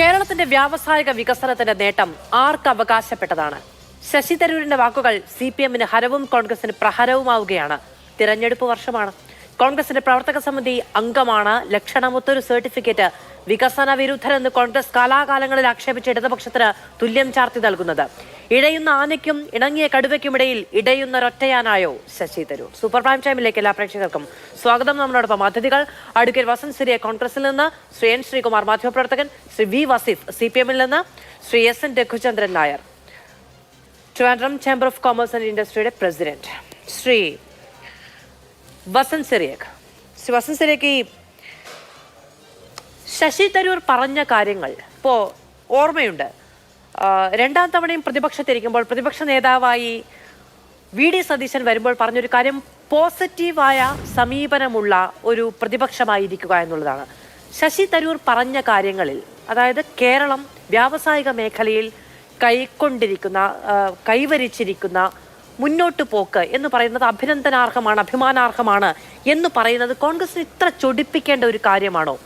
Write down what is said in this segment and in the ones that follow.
കേരളത്തിന്റെ വ്യാവസായിക വികസനത്തിന്റെ നേട്ടം ആർക്ക് അവകാശപ്പെട്ടതാണ്? ശശി തരൂരിന്റെ വാക്കുകൾ CPM-ന് ഹരവും കോൺഗ്രസിന് പ്രഹരവുമാവുകയാണ്. തിരഞ്ഞെടുപ്പ് വർഷമാണ്. കോൺഗ്രസിന്റെ പ്രവർത്തക സമിതി അംഗമാണ്. ലക്ഷണമൊത്തൊരു സർട്ടിഫിക്കറ്റ് വികസന വിരുദ്ധരെന്ന് കോൺഗ്രസ് കാലാകാലങ്ങളിൽ ആക്ഷേപിച്ച ഇടതുപക്ഷത്തിന് തുല്യം ചാർത്തി നൽകുന്നത്. ഇഴയുന്ന ആനയ്ക്കും ഇണങ്ങിയ കടുവയ്ക്കുമിടയിൽ ഇടയുന്നൊരൊറ്റയാനായോ ശശി തരൂർ? സൂപ്പർ പ്രൈം ടൈമിലേക്ക് എല്ലാ പ്രേക്ഷകർക്കും സ്വാഗതം. നമ്മളോടൊപ്പം അതിഥികൾ അഡ്വക്കേറ്റ് വസന്ത് സിരിയ കോൺഗ്രസിൽ നിന്ന്, ശ്രീ N ശ്രീകുമാർ മാധ്യമപ്രവർത്തകൻ, ശ്രീ V വസീഫ് CPM-ൽ നിന്ന്, Shri SN Raghuchandran Nair Trivandrum chamber of commerce and ഇൻഡസ്ട്രിയുടെ പ്രസിഡന്റ്, ശ്രീ വസന്ത് സിറിയക്. ശ്രീ വസന്ത് സിറിയക്ക്, ഈ ശശി തരൂർ പറഞ്ഞ കാര്യങ്ങൾ ഇപ്പോൾ ഓർമ്മയുണ്ട്. രണ്ടാം തവണയും പ്രതിപക്ഷത്തിരിക്കുമ്പോൾ പ്രതിപക്ഷ നേതാവായി VD സതീശൻ വരുമ്പോൾ പറഞ്ഞൊരു കാര്യം പോസിറ്റീവായ സമീപനമുള്ള ഒരു പ്രതിപക്ഷമായിരിക്കുക എന്നുള്ളതാണ്. ശശി തരൂർ പറഞ്ഞ കാര്യങ്ങളിൽ, അതായത് കേരളം വ്യാവസായിക മേഖലയിൽ കൈവരിച്ചിരിക്കുന്ന മുന്നോട്ട് പോക്ക് എന്ന് പറയുന്നത് അഭിനന്ദനാർഹമാണ്, അഭിമാനാർഹമാണ് എന്ന് പറയുന്നത് കോൺഗ്രസിന് ഇത്ര ചൊടിപ്പിക്കേണ്ട ഒരു കാര്യമാണോ?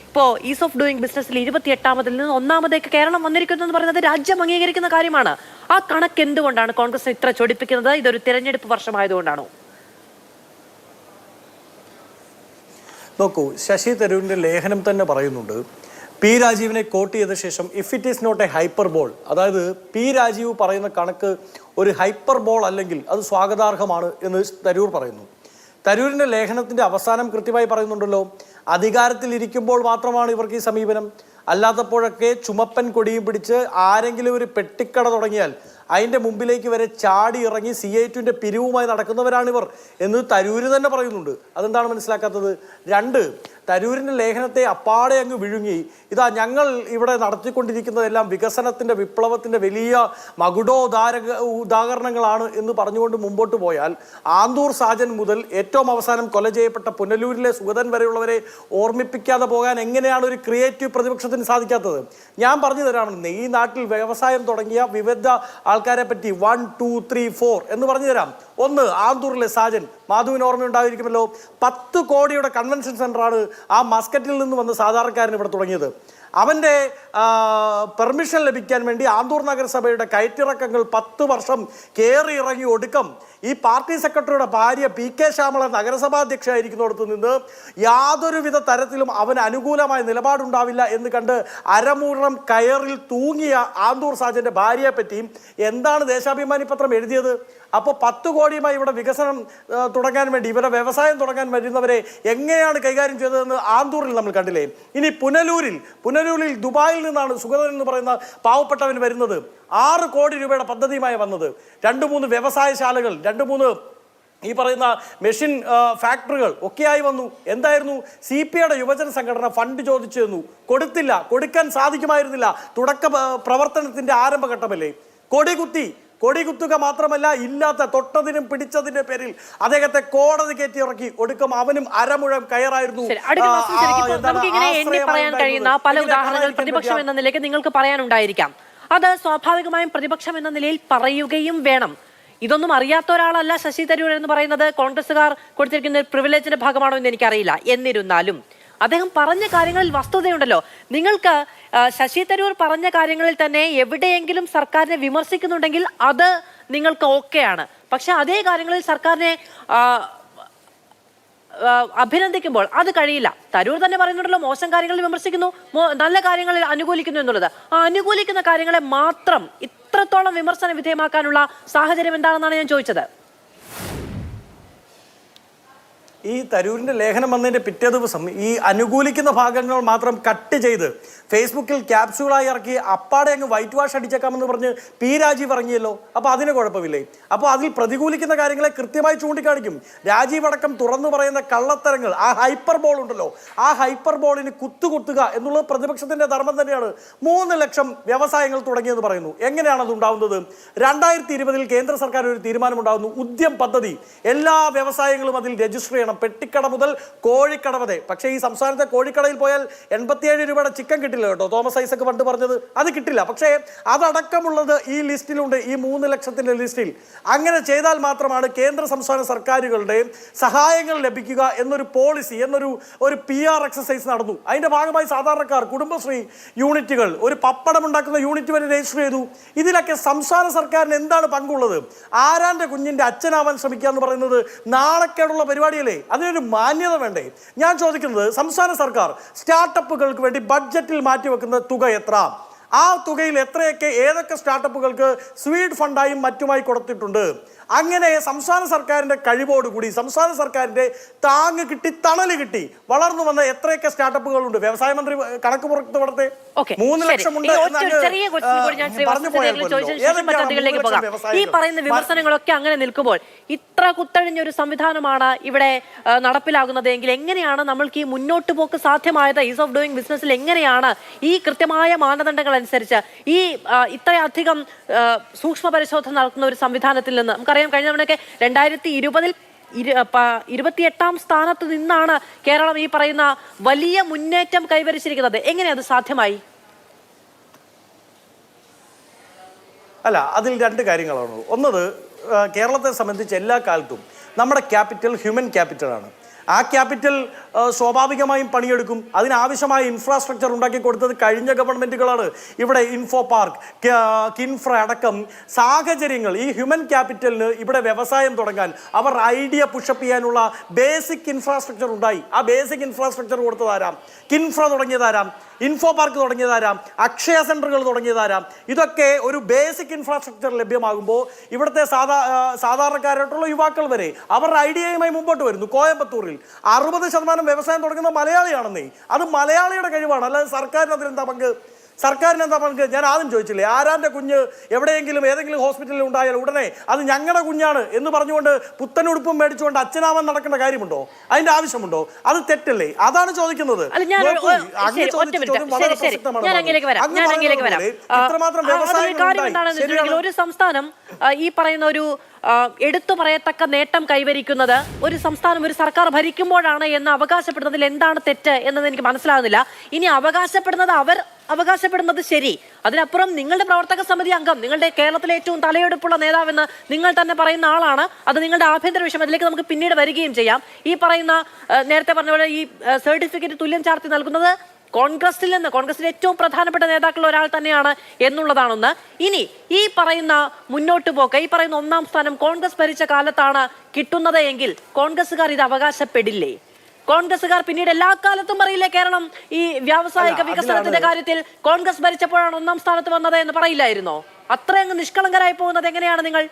ഇപ്പോൾ ഈസ് ഓഫ് ഡൂയിങ് ബിസിനസ്സിൽ 28ാമതിൽ നിന്ന് 1ാമതേക്ക് കേരളം വന്നിരിക്കുന്നു എന്ന് പറയുന്നത് രാജ്യം അംഗീകരിക്കുന്ന കാര്യമാണ്. ആ കണക്ക് എന്തുകൊണ്ടാണ് കോൺഗ്രസിന് ഇത്ര ചൊടിപ്പിക്കുന്നത്? ഇതൊരു തിരഞ്ഞെടുപ്പ് വർഷമായതുകൊണ്ടാണോ? നോക്കൂ, ശശി തരൂരിന്റെ ലേഖനം തന്നെ പറയുന്നുണ്ട്, P രാജീവിനെ കോട്ട് ചെയ്ത ശേഷം if it is not a hyperbole, അതായത് P രാജീവ് പറയുന്ന കണക്ക് ഒരു ഹൈപ്പർ ബോൾ അല്ലെങ്കിൽ അത് സ്വാഗതാർഹമാണ് എന്ന് തരൂർ പറയുന്നു. തരൂരിന്റെ ലേഖനത്തിന്റെ അവസാനം കൃത്യമായി പറയുന്നുണ്ടല്ലോ, അധികാരത്തിലിരിക്കുമ്പോൾ മാത്രമാണ് ഇവർക്ക് ഈ സമീപനം, അല്ലാത്തപ്പോഴൊക്കെ ചുമപ്പൻ കൊടിയും പിടിച്ച് ആരെങ്കിലും ഒരു പെട്ടിക്കട തുടങ്ങിയാൽ അതിൻ്റെ മുമ്പിലേക്ക് വരെ ചാടി ഇറങ്ങി CI2-ന്റെ പിരിവുമായി നടക്കുന്നവരാണിവർ എന്ന് തരൂര് തന്നെ പറയുന്നുണ്ട്. അതെന്താണ് മനസ്സിലാക്കാത്തത്? 2, തരൂരിൻ്റെ ലേഖനത്തെ അപ്പാടെ അങ്ങ് വിഴുങ്ങി ഇതാ ഞങ്ങൾ ഇവിടെ നടത്തിക്കൊണ്ടിരിക്കുന്നതെല്ലാം വികസനത്തിൻ്റെ വിപ്ലവത്തിൻ്റെ വലിയ ഉദാഹരണങ്ങളാണ് എന്ന് പറഞ്ഞുകൊണ്ട് മുമ്പോട്ട് പോയാൽ ആന്തൂർ സാജൻ മുതൽ ഏറ്റവും അവസാനം കൊല ചെയ്യപ്പെട്ട പുനലൂരിലെ സുഗതൻ വരെയുള്ളവരെ ഓർമ്മിപ്പിക്കാതെ പോകാൻ എങ്ങനെയാണ് ഒരു ക്രിയേറ്റീവ് പ്രതിപക്ഷത്തിന് സാധിക്കാത്തത്? ഞാൻ പറഞ്ഞു തരാമെന്ന്. ഈ നാട്ടിൽ വ്യവസായം തുടങ്ങിയ വിവിധ ആൾക്കാരെ പറ്റി 1, 2, 3, 4 എന്ന് പറഞ്ഞു തരാം. 1, ആന്തൂറിലെ സാജൻ, മാധുവിന് ഓർമ്മയുണ്ടായിരിക്കുമല്ലോ, 10 കോടിയുടെ കൺവെൻഷൻ സെൻ്ററാണ് ആ മസ്കറ്റിൽ നിന്ന് വന്ന് സാധാരണക്കാരൻ ഇവിടെ തുടങ്ങിയത്. അവൻ്റെ പെർമിഷൻ ലഭിക്കാൻ വേണ്ടി ആന്തൂർ നഗരസഭയുടെ കയറ്റിറക്കങ്ങൾ 10 വർഷം കയറി ഇറങ്ങി ഒടുക്കം ഈ പാർട്ടി സെക്രട്ടറിയുടെ ഭാര്യ PK ശ്യാമള നഗരസഭാധ്യക്ഷയായിരിക്കുന്നിടത്ത് നിന്ന് യാതൊരുവിധ തരത്തിലും അവന് അനുകൂലമായ നിലപാടുണ്ടാവില്ല എന്ന് കണ്ട് അരമൂഴം കയറിൽ തൂങ്ങിയ ആന്തൂർ സാജൻ്റെ ഭാര്യയെ പറ്റിയും എന്താണ് ദേശാഭിമാനി പത്രം എഴുതിയത്? അപ്പോൾ 10 കോടിയുമായി ഇവിടെ വികസനം തുടങ്ങാൻ വേണ്ടി, ഇവരുടെ വ്യവസായം തുടങ്ങാൻ വരുന്നവരെ എങ്ങനെയാണ് കൈകാര്യം ചെയ്തതെന്ന് ആന്തൂറിൽ നമ്മൾ കണ്ടില്ലേ. ഇനി പുനലൂരിൽ ദുബായിൽ നിന്നാണ് സുഗതൻ എന്ന് പറയുന്ന പാവപ്പെട്ടവൻ വരുന്നത്. 6 കോടി രൂപയുടെ പദ്ധതിയുമായി വന്നത്. 2-3 വ്യവസായശാലകൾ, 2-3 ഈ പറയുന്ന മെഷീൻ ഫാക്ടറികൾ ഒക്കെയായി വന്നു. എന്തായിരുന്നു? CPIയുടെ യുവജന സംഘടന ഫണ്ട് ചോദിച്ചു തന്നു, കൊടുത്തില്ല, കൊടുക്കാൻ സാധിക്കുമായിരുന്നില്ല. തുടക്ക പ്രവർത്തനത്തിന്റെ ആരംഭഘട്ടമല്ലേ. കൊടികുത്തുക മാത്രമല്ല, ഇല്ലാത്ത തൊട്ടതിനും പിടിച്ചതിന്റെ പേരിൽ അദ്ദേഹത്തെ കോടതി കയറ്റി ഇറക്കി. ഒടുക്കം അവനും അരമുഴം കയറായിരുന്നു. പറയാൻ കഴിയുന്ന പല ഉദാഹരണങ്ങൾ പ്രതിപക്ഷം എന്ന നിലയ്ക്ക് നിങ്ങൾക്ക് പറയാനുണ്ടായിരിക്കാം. അത് സ്വാഭാവികമായും പ്രതിപക്ഷം എന്ന നിലയിൽ പറയുകയും വേണം. ഇതൊന്നും അറിയാത്ത ഒരാളല്ല ശശി തരൂർ എന്ന് പറയുന്നത്. കോൺഗ്രസുകാർ കൊടുത്തിരിക്കുന്ന പ്രിവിലേജിന്റെ ഭാഗമാണോ എന്ന് എനിക്കറിയില്ല. എന്നിരുന്നാലും അദ്ദേഹം പറഞ്ഞ കാര്യങ്ങളിൽ വസ്തുതയുണ്ടല്ലോ. നിങ്ങൾക്ക് ശശി തരൂർ പറഞ്ഞ കാര്യങ്ങളിൽ തന്നെ എവിടെയെങ്കിലും സർക്കാരിനെ വിമർശിക്കുന്നുണ്ടെങ്കിൽ അത് നിങ്ങൾക്ക് ഓക്കെയാണ്. പക്ഷെ അതേ കാര്യങ്ങളിൽ സർക്കാരിനെ അഭിനന്ദിക്കുമ്പോൾ അത് കഴിയില്ല. തരൂർ തന്നെ പറയുന്നുണ്ടല്ലോ, മോശം കാര്യങ്ങളിൽ വിമർശിക്കുന്നു, നല്ല കാര്യങ്ങളിൽ അനുകൂലിക്കുന്നു എന്നുള്ളത്. ആ അനുകൂലിക്കുന്ന കാര്യങ്ങളെ മാത്രം ഇത്രത്തോളം വിമർശന വിധേയമാക്കാനുള്ള സാഹചര്യം എന്താണെന്നാണ് ഞാൻ ചോദിച്ചത്. ഈ തരൂരിൻ്റെ ലേഖനം വന്നതിൻ്റെ പിറ്റേ ദിവസം ഈ അനുകൂലിക്കുന്ന ഭാഗങ്ങൾ മാത്രം കട്ട് ചെയ്ത് ഫേസ്ബുക്കിൽ ക്യാപ്സ്യൂളായി ഇറക്കി അപ്പാടെ അങ്ങ് വൈറ്റ് വാഷ് അടിച്ചേക്കാമെന്ന് പറഞ്ഞ് P രാജീവ് ഇറങ്ങിയല്ലോ. അപ്പോൾ അതിന് കുഴപ്പമില്ലേ? അപ്പോൾ അതിൽ പ്രതികൂലിക്കുന്ന കാര്യങ്ങളെ കൃത്യമായി ചൂണ്ടിക്കാണിക്കും. രാജീവ് അടക്കം തുറന്നു പറയുന്ന കള്ളത്തരങ്ങൾ, ആ ഹൈപ്പർ ബോൾ ഉണ്ടല്ലോ, ആ ഹൈപ്പർ ബോളിന് കുത്തുക എന്നുള്ളത് പ്രതിപക്ഷത്തിൻ്റെ ധർമ്മം തന്നെയാണ്. 3 ലക്ഷം വ്യവസായങ്ങൾ തുടങ്ങിയെന്ന് പറയുന്നു. എങ്ങനെയാണ് അത് ഉണ്ടാവുന്നത്? 2020 കേന്ദ്ര സർക്കാർ ഒരു തീരുമാനമുണ്ടാകുന്നു, ഉദ്യം പദ്ധതി. എല്ലാ വ്യവസായങ്ങളും അതിൽ രജിസ്റ്റർ ചെയ്യണം, പെട്ടിക്കട മുതൽ കോഴിക്കട വരെ. പക്ഷേ ഈ സംസ്ഥാനത്തെ കോഴിക്കടയിൽ പോയാൽ 87 രൂപയുടെ ചിക്കൻ കിട്ടില്ല. കിട്ടില്ല കേട്ടോ. തോമസ് ഐസക് പണ്ട് പറഞ്ഞത് അത് കിട്ടില്ല. പക്ഷേ അതടക്കമുള്ളത് ഈ ലിസ്റ്റിലുണ്ട്, ഈ 3 ലക്ഷത്തിന്റെ ലിസ്റ്റിൽ. അങ്ങനെ ചെയ്താൽ മാത്രമാണ് കേന്ദ്ര സംസ്ഥാന സർക്കാരുകളുടെ സഹായങ്ങൾ ലഭിക്കുക എന്നൊരു പോളിസി, എന്നൊരു PR എക്സസൈസ് നടന്നു. അതിന്റെ ഭാഗമായി സാധാരണക്കാർ, കുടുംബശ്രീ യൂണിറ്റുകൾ, ഒരു പപ്പടം ഉണ്ടാക്കുന്ന യൂണിറ്റ് വരെ രജിസ്റ്റർ ചെയ്തു. ഇതിലൊക്കെ സംസ്ഥാന സർക്കാരിന് എന്താണ് പങ്കുള്ളത്? ആരാന്റെ കുഞ്ഞിന്റെ അച്ഛനാവാൻ ശ്രമിക്കുക എന്ന് പറയുന്നത് നാണക്കേടുള്ള പരിപാടിയല്ലേ? അതിനൊരു മാന്യത വേണ്ടേ? ഞാൻ ചോദിക്കുന്നത്, സംസ്ഥാന സർക്കാർ സ്റ്റാർട്ടപ്പുകൾക്ക് വേണ്ടി ബഡ്ജറ്റിൽ മാറ്റിവെക്കുന്ന തുക എത്ര? ആ തുകയിൽ എത്രയൊക്കെ ഏതൊക്കെ സ്റ്റാർട്ടപ്പുകൾക്ക് സ്വീഡ് ഫണ്ടായും മറ്റുമായി കൊടുത്തിട്ടുണ്ട്? അങ്ങനെ സംസ്ഥാന സർക്കാരിന്റെ കഴിവോടുകൂടി, സംസ്ഥാന സർക്കാരിന്റെ താങ്ങ് കിട്ടി, തണല് കിട്ടി വളർന്നു വന്ന എത്രയൊക്കെ സ്റ്റാർട്ടപ്പുകളുണ്ട്? വ്യവസായ മന്ത്രി കണക്ക് പുറത്ത് കൊടുത്തേ. 3 ലക്ഷം ഉണ്ട്. ഈ പറയുന്ന വിമർശനങ്ങളൊക്കെ അങ്ങനെ നിൽക്കുമ്പോൾ ഇത്ര കുത്തഴിഞ്ഞ ഒരു സംവിധാനമാണ് ഇവിടെ നടപ്പിലാകുന്നത് എങ്കിൽ എങ്ങനെയാണ് നമ്മൾക്ക് ഈ മുന്നോട്ട് പോക്ക് സാധ്യമായത്? ഈസ് ഓഫ് ഡൂയിങ് ബിസിനസ്സിൽ എങ്ങനെയാണ് ഈ കൃത്യമായ മാനദണ്ഡങ്ങൾ അനുസരിച്ച് ഈ ഇത്രയധികം സൂക്ഷ്മ പരിശോധന നടത്തുന്ന ഒരു സംവിധാനത്തിൽ നിന്ന് നമുക്കറിയാം, കഴിഞ്ഞ തവണയൊക്കെ 2020-ൽ 28ാം സ്ഥാനത്ത് നിന്നാണ് കേരളം ഈ പറയുന്ന വലിയ മുന്നേറ്റം കൈവരിച്ചിരിക്കുന്നത്. എങ്ങനെ അത് സാധ്യമായി? അല്ല, അതിൽ 2 കാര്യങ്ങളാണ്. ഒന്നത്, കേരളത്തെ സംബന്ധിച്ച് എല്ലാ കാലത്തും നമ്മുടെ ക്യാപിറ്റൽ ഹ്യൂമൻ ക്യാപിറ്റലാണ്. ആ ക്യാപിറ്റൽ സ്വാഭാവികമായും പണിയെടുക്കും. അതിനാവശ്യമായ ഇൻഫ്രാസ്ട്രക്ചർ ഉണ്ടാക്കി കൊടുത്തത് കഴിഞ്ഞ ഗവൺമെന്റുകളാണ്. ഇവിടെ ഇൻഫോ പാർക്ക്, കിൻഫ്ര അടക്കം സാഹചര്യങ്ങൾ, ഈ ഹ്യൂമൻ ക്യാപിറ്റലിന് ഇവിടെ വ്യവസായം തുടങ്ങാൻ, അവർ ഐഡിയ പുഷപ്പ് ചെയ്യാനുള്ള ബേസിക് ഇൻഫ്രാസ്ട്രക്ചർ ഉണ്ടായി. ആ ബേസിക് ഇൻഫ്രാസ്ട്രക്ചർ കൊടുത്തതാരാം? കിൻഫ്ര തുടങ്ങിയതാരാം? ഇൻഫോ പാർക്ക് തുടങ്ങിയതാരാം? അക്ഷയ സെന്ററുകൾ തുടങ്ങിയതാരാം? ഇതൊക്കെ ഒരു ബേസിക് ഇൻഫ്രാസ്ട്രക്ചർ ലഭ്യമാകുമ്പോൾ ഇവിടുത്തെ സാധാരണക്കാരായിട്ടുള്ള യുവാക്കൾ വരെ അവരുടെ ഐഡിയയുമായി മുമ്പോട്ട് വരുന്നു. കോയമ്പത്തൂരിൽ 60% വ്യവസായം തുടങ്ങുന്ന മലയാളിയാണെന്നേ. അത് മലയാളിയുടെ കഴിവാണ്, അല്ലാതെ സർക്കാരിന് അതിലെന്താ പങ്ക്? സർക്കാരിന് എന്താ പങ്ക്? ഞാൻ ആദ്യം ചോദിച്ചില്ലേ, ആരാന്റെ കുഞ്ഞ് എവിടെയെങ്കിലും ഏതെങ്കിലും ഹോസ്പിറ്റലിൽ ഉണ്ടായാൽ ഉടനെ അത് ഞങ്ങളുടെ കുഞ്ഞാണ് എന്ന് പറഞ്ഞുകൊണ്ട് പുത്തനുടുപ്പും മേടിച്ചുകൊണ്ട് അച്ഛനാവാൻ നടക്കേണ്ട കാര്യമുണ്ടോ? അതിന്റെ ആവശ്യമുണ്ടോ? അത് തെറ്റല്ലേ? അതാണ് ചോദിക്കുന്നത്. ഒരു സംസ്ഥാനം ഈ പറയുന്ന ഒരു എടുത്തു പറയത്തക്ക നേട്ടം കൈവരിക്കുന്നത് ഒരു സംസ്ഥാനം, ഒരു സർക്കാർ ഭരിക്കുമ്പോഴാണ് എന്ന് അവകാശപ്പെടുന്നതിൽ എന്താണ് തെറ്റ് എന്നത് എനിക്ക് മനസ്സിലാകുന്നില്ല. ഇനി അവകാശപ്പെടുന്നത് ശരി, അതിനപ്പുറം നിങ്ങളുടെ പ്രവർത്തക സമിതി അംഗം, നിങ്ങളുടെ കേരളത്തിലെ ഏറ്റവും തലയെടുപ്പുള്ള നേതാവെന്ന് നിങ്ങൾ തന്നെ പറയുന്ന ആളാണ്. അത് നിങ്ങളുടെ ആഭ്യന്തര വിഷയം, അതിലേക്ക് നമുക്ക് പിന്നീട് വരികയും ചെയ്യാം. ഈ പറയുന്ന നേരത്തെ പറഞ്ഞ പോലെ ഈ സർട്ടിഫിക്കറ്റ് തുല്യം ചാർത്തി നൽകുന്നത് കോൺഗ്രസിൽ നിന്ന്, കോൺഗ്രസിലെ ഏറ്റവും പ്രധാനപ്പെട്ട നേതാക്കളിൽ ഒരാൾ തന്നെയാണ് എന്നുള്ളതാണെന്ന്. ഇനി ഈ പറയുന്ന മുന്നോട്ട് പോക്ക്, ഈ പറയുന്ന 1ാം സ്ഥാനം കോൺഗ്രസ് ഭരിച്ച കാലത്താണ് കിട്ടുന്നത് എങ്കിൽ കോൺഗ്രസുകാർ ഇത് അവകാശപ്പെടില്ലേ? കോൺഗ്രസുകാർ പിന്നീട് എല്ലാ കാലത്തും പറയില്ലേ, കേരളം ഈ വ്യാവസായിക വികസനത്തിന്റെ കാര്യത്തിൽ കോൺഗ്രസ് ഭരിച്ചപ്പോഴാണ് 1ാം സ്ഥാനത്ത് വന്നത് എന്ന് പറയില്ലായിരുന്നോ? അത്രയങ്ങ് നിഷ്കളങ്കരായി പോകുന്നത് എങ്ങനെയാണ് നിങ്ങൾ?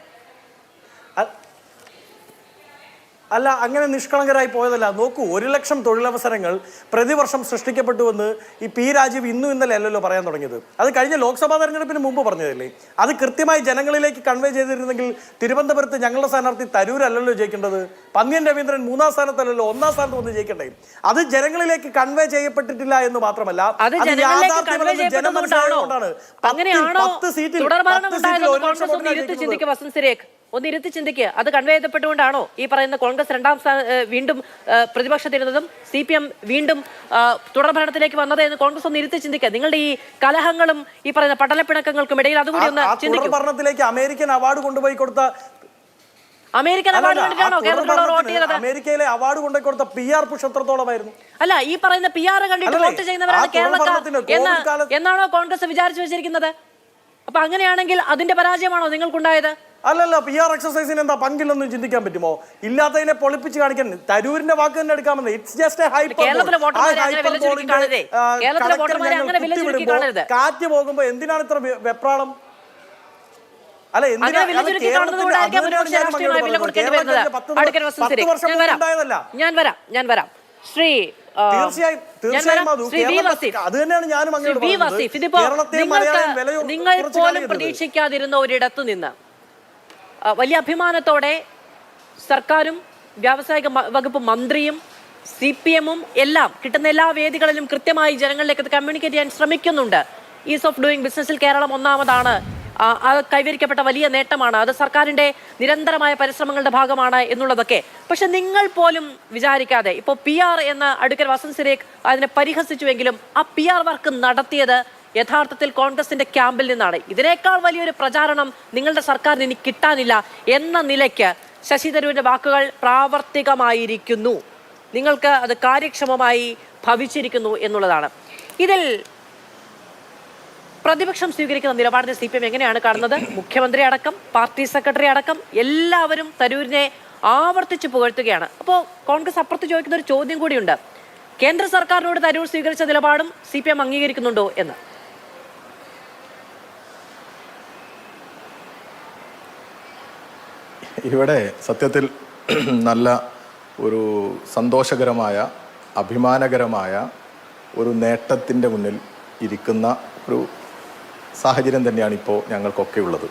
അല്ല, അങ്ങനെ നിഷ്കളങ്കരായി പോയതല്ല. നോക്കൂ, 1 ലക്ഷം തൊഴിലവസരങ്ങൾ പ്രതിവർഷം സൃഷ്ടിക്കപ്പെട്ടുവെന്ന് ഈ P. രാജീവ് ഇന്നലെ അല്ലല്ലോ പറയാൻ തുടങ്ങിയത്. അത് കഴിഞ്ഞ ലോക്സഭാ തെരഞ്ഞെടുപ്പിന് മുമ്പ് പറഞ്ഞതല്ലേ? അത് കൃത്യമായി ജനങ്ങളിലേക്ക് കൺവേ ചെയ്തിരുന്നെങ്കിൽ തിരുവനന്തപുരത്ത് ഞങ്ങളുടെ സ്ഥാനാർത്ഥി തരൂരല്ലല്ലോ ജയിക്കേണ്ടത്, പന്ന്യൻ രവീന്ദ്രൻ 3ാം സ്ഥാനത്തല്ലല്ലോ 1ാം സ്ഥാനത്ത് വന്ന് ജയിക്കണ്ടേ? അത് ജനങ്ങളിലേക്ക് കൺവേ ചെയ്യപ്പെട്ടിട്ടില്ല എന്ന് മാത്രമല്ല, അത് യാഥാർത്ഥ്യമുള്ളത് ജനം മനസ്സിലായതുകൊണ്ടാണ്. 10 സീറ്റിൽ ഒന്ന് ഇരുത്തി ചിന്തിക്കുക. അത് കൺവേ ചെയ്യപ്പെട്ടുകൊണ്ടാണോ ഈ പറയുന്ന കോൺഗ്രസ് 2ാം വീണ്ടും പ്രതിപക്ഷത്തിരുന്നതും CPM വീണ്ടും തുടർ ഭരണത്തിലേക്ക് വന്നത് എന്ന് കോൺഗ്രസ് ഒന്ന് ഇരുത്തി ചിന്തിക്കുക. നിങ്ങളുടെ ഈ കലഹങ്ങളും ഈ പറയുന്ന പടലപ്പിണക്കങ്ങൾക്കും ഇടയിൽ അതുകൂടി ഒന്ന് ചിന്തിക്കും. ഭരണത്തിലേക്ക് അമേരിക്കൻ അവാർഡ് കൊണ്ടുപോയി കൊടുത്ത അമേരിക്കയിലെ അവാർഡ് കൊണ്ടുപോയി കൊടുത്ത PR പുഷ് എത്രത്തോളമായിരുന്നു? അല്ല, ഈ പറയുന്ന PR കണ്ടിട്ട് വോട്ട് ചെയ്യുന്നവരാണ് കേരളക്കാർ എന്നാണോ കോൺഗ്രസ് വിചാരിച്ചു വെച്ചിരിക്കുന്നത്? അപ്പൊ അങ്ങനെയാണെങ്കിൽ അതിന്റെ പരാജയമാണോ നിങ്ങൾക്കുണ്ടായത്? അല്ലല്ല, PR എക്സസൈസിന് എന്താ പങ്കില്ലെന്നും ചിന്തിക്കാൻ പറ്റുമോ? ഇല്ലാത്തതിനെ പൊളിപ്പിച്ച് കാണിക്കാൻ തരൂരിന്റെ വാക്ക് തന്നെ എടുക്കാമെന്ന്. It's just A hyper. കാറ്റ് പോകുമ്പോ എന്തിനാണ് ഇത്ര വെപ്രാളം? അല്ല, ഞാൻ വരാം ശ്രീ നിങ്ങൾ പോലും പ്രതീക്ഷിക്കാതിരുന്ന ഒരിടത്തു നിന്ന് വലിയ അഭിമാനത്തോടെ സർക്കാരും വ്യാവസായിക വകുപ്പ് മന്ത്രിയും CPM-ഉം എല്ലാം കിട്ടുന്ന എല്ലാ വേദികളിലും കൃത്യമായി ജനങ്ങളിലേക്ക് കമ്മ്യൂണിക്കേറ്റ് ചെയ്യാൻ ശ്രമിക്കുന്നുണ്ട്. ഈസ് ഓഫ് ഡൂയിങ് ബിസിനസ്സിൽ കേരളം 1ാമതാണ്. കൈവരിക്കപ്പെട്ട വലിയ നേട്ടമാണ്, അത് സർക്കാരിന്റെ നിരന്തരമായ പരിശ്രമങ്ങളുടെ ഭാഗമാണ് എന്നുള്ളതൊക്കെ. പക്ഷെ നിങ്ങൾ പോലും വിചാരിക്കാതെ ഇപ്പോൾ PR എന്ന് അഡ്വക്കേറ്റ് വസന്ത് സിരേഖ് അതിനെ പരിഹസിച്ചുവെങ്കിലും ആ PR വർക്ക് നടത്തിയത് യഥാർത്ഥത്തിൽ കോൺഗ്രസിന്റെ ക്യാമ്പിൽ നിന്നാണ്. ഇതിനേക്കാൾ വലിയൊരു പ്രചാരണം നിങ്ങളുടെ സർക്കാരിന് ഇനി കിട്ടാനില്ല എന്ന നിലയ്ക്ക് ശശി തരൂരിന്റെ വാക്കുകൾ പ്രാവർത്തികമായിരിക്കുന്നു, നിങ്ങൾക്ക് അത് കാര്യക്ഷമമായി ഭവിച്ചിരിക്കുന്നു എന്നുള്ളതാണ്. ഇതിൽ പ്രതിപക്ഷം സ്വീകരിക്കുന്ന നിലപാടിനെ CPM എങ്ങനെയാണ് കാണുന്നത്? മുഖ്യമന്ത്രി അടക്കം പാർട്ടി സെക്രട്ടറി അടക്കം എല്ലാവരും തരൂരിനെ ആവർത്തിച്ച് പുകഴ്ത്തുകയാണ്. അപ്പോൾ കോൺഗ്രസ് അപ്പുറത്ത് ചോദിക്കുന്ന ഒരു ചോദ്യം കൂടിയുണ്ട്, കേന്ദ്ര സർക്കാരിനോട് തരൂർ സ്വീകരിച്ച നിലപാടും CPM അംഗീകരിക്കുന്നുണ്ടോ എന്ന്. ഇവിടെ സത്യത്തിൽ നല്ല ഒരു സന്തോഷകരമായ അഭിമാനകരമായ ഒരു നേട്ടത്തിൻ്റെ മുന്നിൽ ഇരിക്കുന്ന ഒരു സാഹചര്യം തന്നെയാണ് ഇപ്പോൾ ഞങ്ങൾക്കൊക്കെ ഉള്ളത്.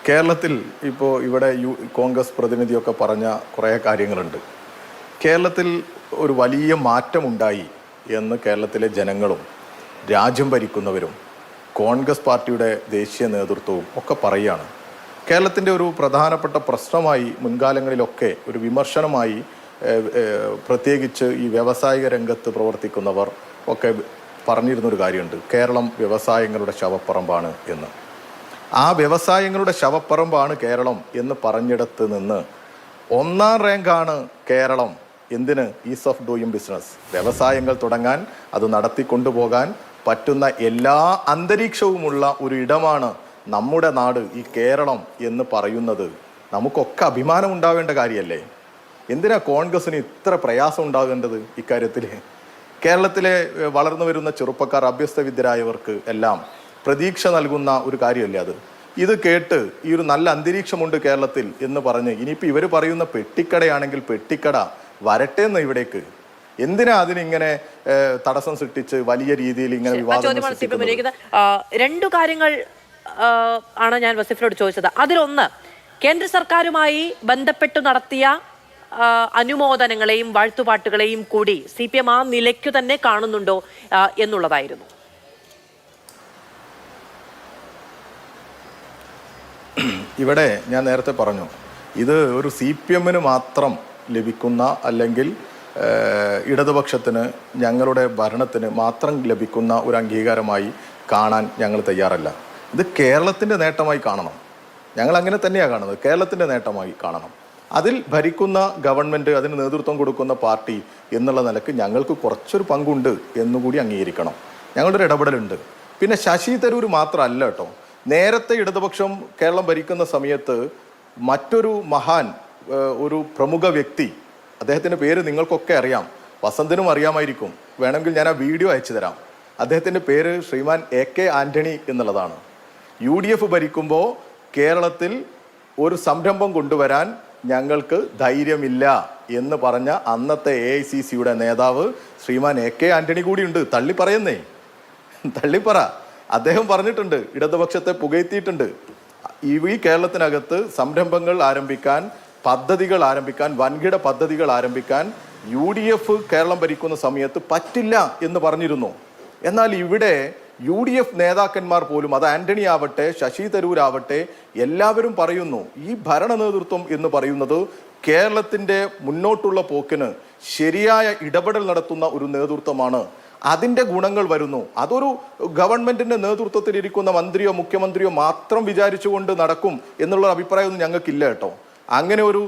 കേരളത്തിൽ ഇപ്പോൾ ഇവിടെ കോൺഗ്രസ് പ്രതിനിധിയൊക്കെ പറഞ്ഞ കുറേ കാര്യങ്ങളുണ്ട്. കേരളത്തിൽ ഒരു വലിയ മാറ്റമുണ്ടായി എന്ന് കേരളത്തിലെ ജനങ്ങളും രാജ്യം ഭരിക്കുന്നവരും കോൺഗ്രസ് പാർട്ടിയുടെ ദേശീയ നേതൃത്വവും ഒക്കെ പറയുകയാണ്. കേരളത്തിൻ്റെ ഒരു പ്രധാനപ്പെട്ട പ്രശ്നമായി മുൻകാലങ്ങളിലൊക്കെ ഒരു വിമർശനമായി പ്രത്യേകിച്ച് ഈ വ്യാവസായിക രംഗത്ത് പ്രവർത്തിക്കുന്നവർ ഒക്കെ പറഞ്ഞിരുന്നൊരു കാര്യമുണ്ട്, കേരളം വ്യവസായങ്ങളുടെ ശവപ്പറമ്പാണ് എന്ന്. ആ വ്യവസായങ്ങളുടെ ശവപ്പറമ്പാണ് കേരളം എന്ന് പറഞ്ഞിടത്ത് നിന്ന് 1ാം റാങ്കാണ് കേരളം എന്തിന്? Is of doing business. വ്യവസായങ്ങൾ തുടങ്ങാൻ, അത് നടത്തിക്കൊണ്ടുപോകാൻ പറ്റുന്ന എല്ലാ അന്തരീക്ഷവുമുള്ള ഒരു ഇടമാണ് നമ്മുടെ നാട്, ഈ കേരളം എന്ന് പറയുന്നത്. നമുക്കൊക്കെ അഭിമാനം ഉണ്ടാവേണ്ട കാര്യമല്ലേ? എന്തിനാ കോൺഗ്രസിന് ഇത്ര പ്രയാസം ഉണ്ടാകേണ്ടത് ഇക്കാര്യത്തിൽ? കേരളത്തിലെ വളർന്നു വരുന്ന ചെറുപ്പക്കാർ, അഭ്യസ്തവിദ്യരായവർക്ക് എല്ലാം പ്രതീക്ഷ നൽകുന്ന ഒരു കാര്യമല്ലേ അത്? ഇത് കേട്ട് ഈ ഒരു നല്ല അന്തരീക്ഷമുണ്ട് കേരളത്തിൽ എന്ന് പറഞ്ഞ് ഇനിയിപ്പോൾ ഇവർ പറയുന്ന പെട്ടിക്കടയാണെങ്കിൽ പെട്ടിക്കട വരട്ടെ എന്ന് ഇവിടേക്ക്. എന്തിനാ അതിനിങ്ങനെ തടസ്സം സൃഷ്ടിച്ച് വലിയ രീതിയിൽ ഇങ്ങനെ വിവാദം? രണ്ടു കാര്യങ്ങൾ ആണ് ഞാൻ വസീഫിനോട് ചോദിച്ചത്. അതിലൊന്ന്, കേന്ദ്ര സർക്കാരുമായി ബന്ധപ്പെട്ടു നടത്തിയ അനുമോദനങ്ങളെയും വാഴ്ത്തുപാട്ടുകളെയും കൂടി CPM ആ നിലയ്ക്കു തന്നെ കാണുന്നുണ്ടോ എന്നുള്ളതായിരുന്നു. ഇവിടെ ഞാൻ നേരത്തെ പറഞ്ഞു, ഇത് ഒരു CPM-ന് മാത്രം ലഭിക്കുന്ന അല്ലെങ്കിൽ ഇടതുപക്ഷത്തിന്, ഞങ്ങളുടെ ഭരണത്തിന് മാത്രം ലഭിക്കുന്ന ഒരു അംഗീകാരമായി കാണാൻ ഞങ്ങൾ തയ്യാറല്ല. ഇത് കേരളത്തിൻ്റെ നേട്ടമായി കാണണം. ഞങ്ങൾ അങ്ങനെ തന്നെയാണ് കാണുന്നത്, കേരളത്തിൻ്റെ നേട്ടമായി കാണണം. അതിൽ ഭരിക്കുന്ന ഗവൺമെൻറ്, അതിന് നേതൃത്വം കൊടുക്കുന്ന പാർട്ടി എന്നുള്ള നിലക്ക് ഞങ്ങൾക്ക് കുറച്ചൊരു പങ്കുണ്ട് എന്നുകൂടി അംഗീകരിക്കണം. ഞങ്ങളുടെ ഒരു ഇടപെടലുണ്ട്. പിന്നെ ശശി തരൂർ മാത്രമല്ല കേട്ടോ, നേരത്തെ ഇടതുപക്ഷം കേരളം ഭരിക്കുന്ന സമയത്ത് മറ്റൊരു മഹാൻ, ഒരു പ്രമുഖ വ്യക്തി, അദ്ദേഹത്തിൻ്റെ പേര് നിങ്ങൾക്കൊക്കെ അറിയാം, വസന്തിനും അറിയാമായിരിക്കും, വേണമെങ്കിൽ ഞാൻ ആ വീഡിയോ അയച്ചു തരാം. അദ്ദേഹത്തിൻ്റെ പേര് ശ്രീമാൻ AK ആൻ്റണി എന്നുള്ളതാണ്. UDF ഭരിക്കുമ്പോൾ കേരളത്തിൽ ഒരു സംരംഭം കൊണ്ടുവരാൻ ഞങ്ങൾക്ക് ധൈര്യമില്ല എന്ന് പറഞ്ഞ അന്നത്തെ AICC-യുടെ നേതാവ് ശ്രീമാൻ AK ആൻ്റണി കൂടിയുണ്ട്. തള്ളി പറയുന്നേ, തള്ളിപ്പറ. അദ്ദേഹം പറഞ്ഞിട്ടുണ്ട്, ഇടതുപക്ഷത്തെ പുകഴ്ത്തിയിട്ടുണ്ട്. ഈ കേരളത്തിനകത്ത് സംരംഭങ്ങൾ ആരംഭിക്കാൻ, പദ്ധതികൾ ആരംഭിക്കാൻ, വൻകിട പദ്ധതികൾ ആരംഭിക്കാൻ UDF കേരളം ഭരിക്കുന്ന സമയത്ത് പറ്റില്ല എന്ന് പറഞ്ഞിരുന്നു. എന്നാൽ ഇവിടെ UDF നേതാക്കന്മാർ പോലും, അത് ആന്റണി ആവട്ടെ, ശശി തരൂരാവട്ടെ, എല്ലാവരും പറയുന്നു ഈ ഭരണ നേതൃത്വം എന്ന് പറയുന്നത് കേരളത്തിൻ്റെ മുന്നോട്ടുള്ള പോക്കിന് ശരിയായ ഇടപെടൽ നടത്തുന്ന ഒരു നേതൃത്വമാണ്. അതിൻ്റെ ഗുണങ്ങൾ വരുന്നു. അതൊരു ഗവൺമെന്റിന്റെ നേതൃത്വത്തിലിരിക്കുന്ന മന്ത്രിയോ മുഖ്യമന്ത്രിയോ മാത്രം വിചാരിച്ചുകൊണ്ട് നടക്കും എന്നുള്ള അഭിപ്രായമൊന്നും ഞങ്ങൾക്കില്ല കേട്ടോ. അങ്ങനെ ഒരു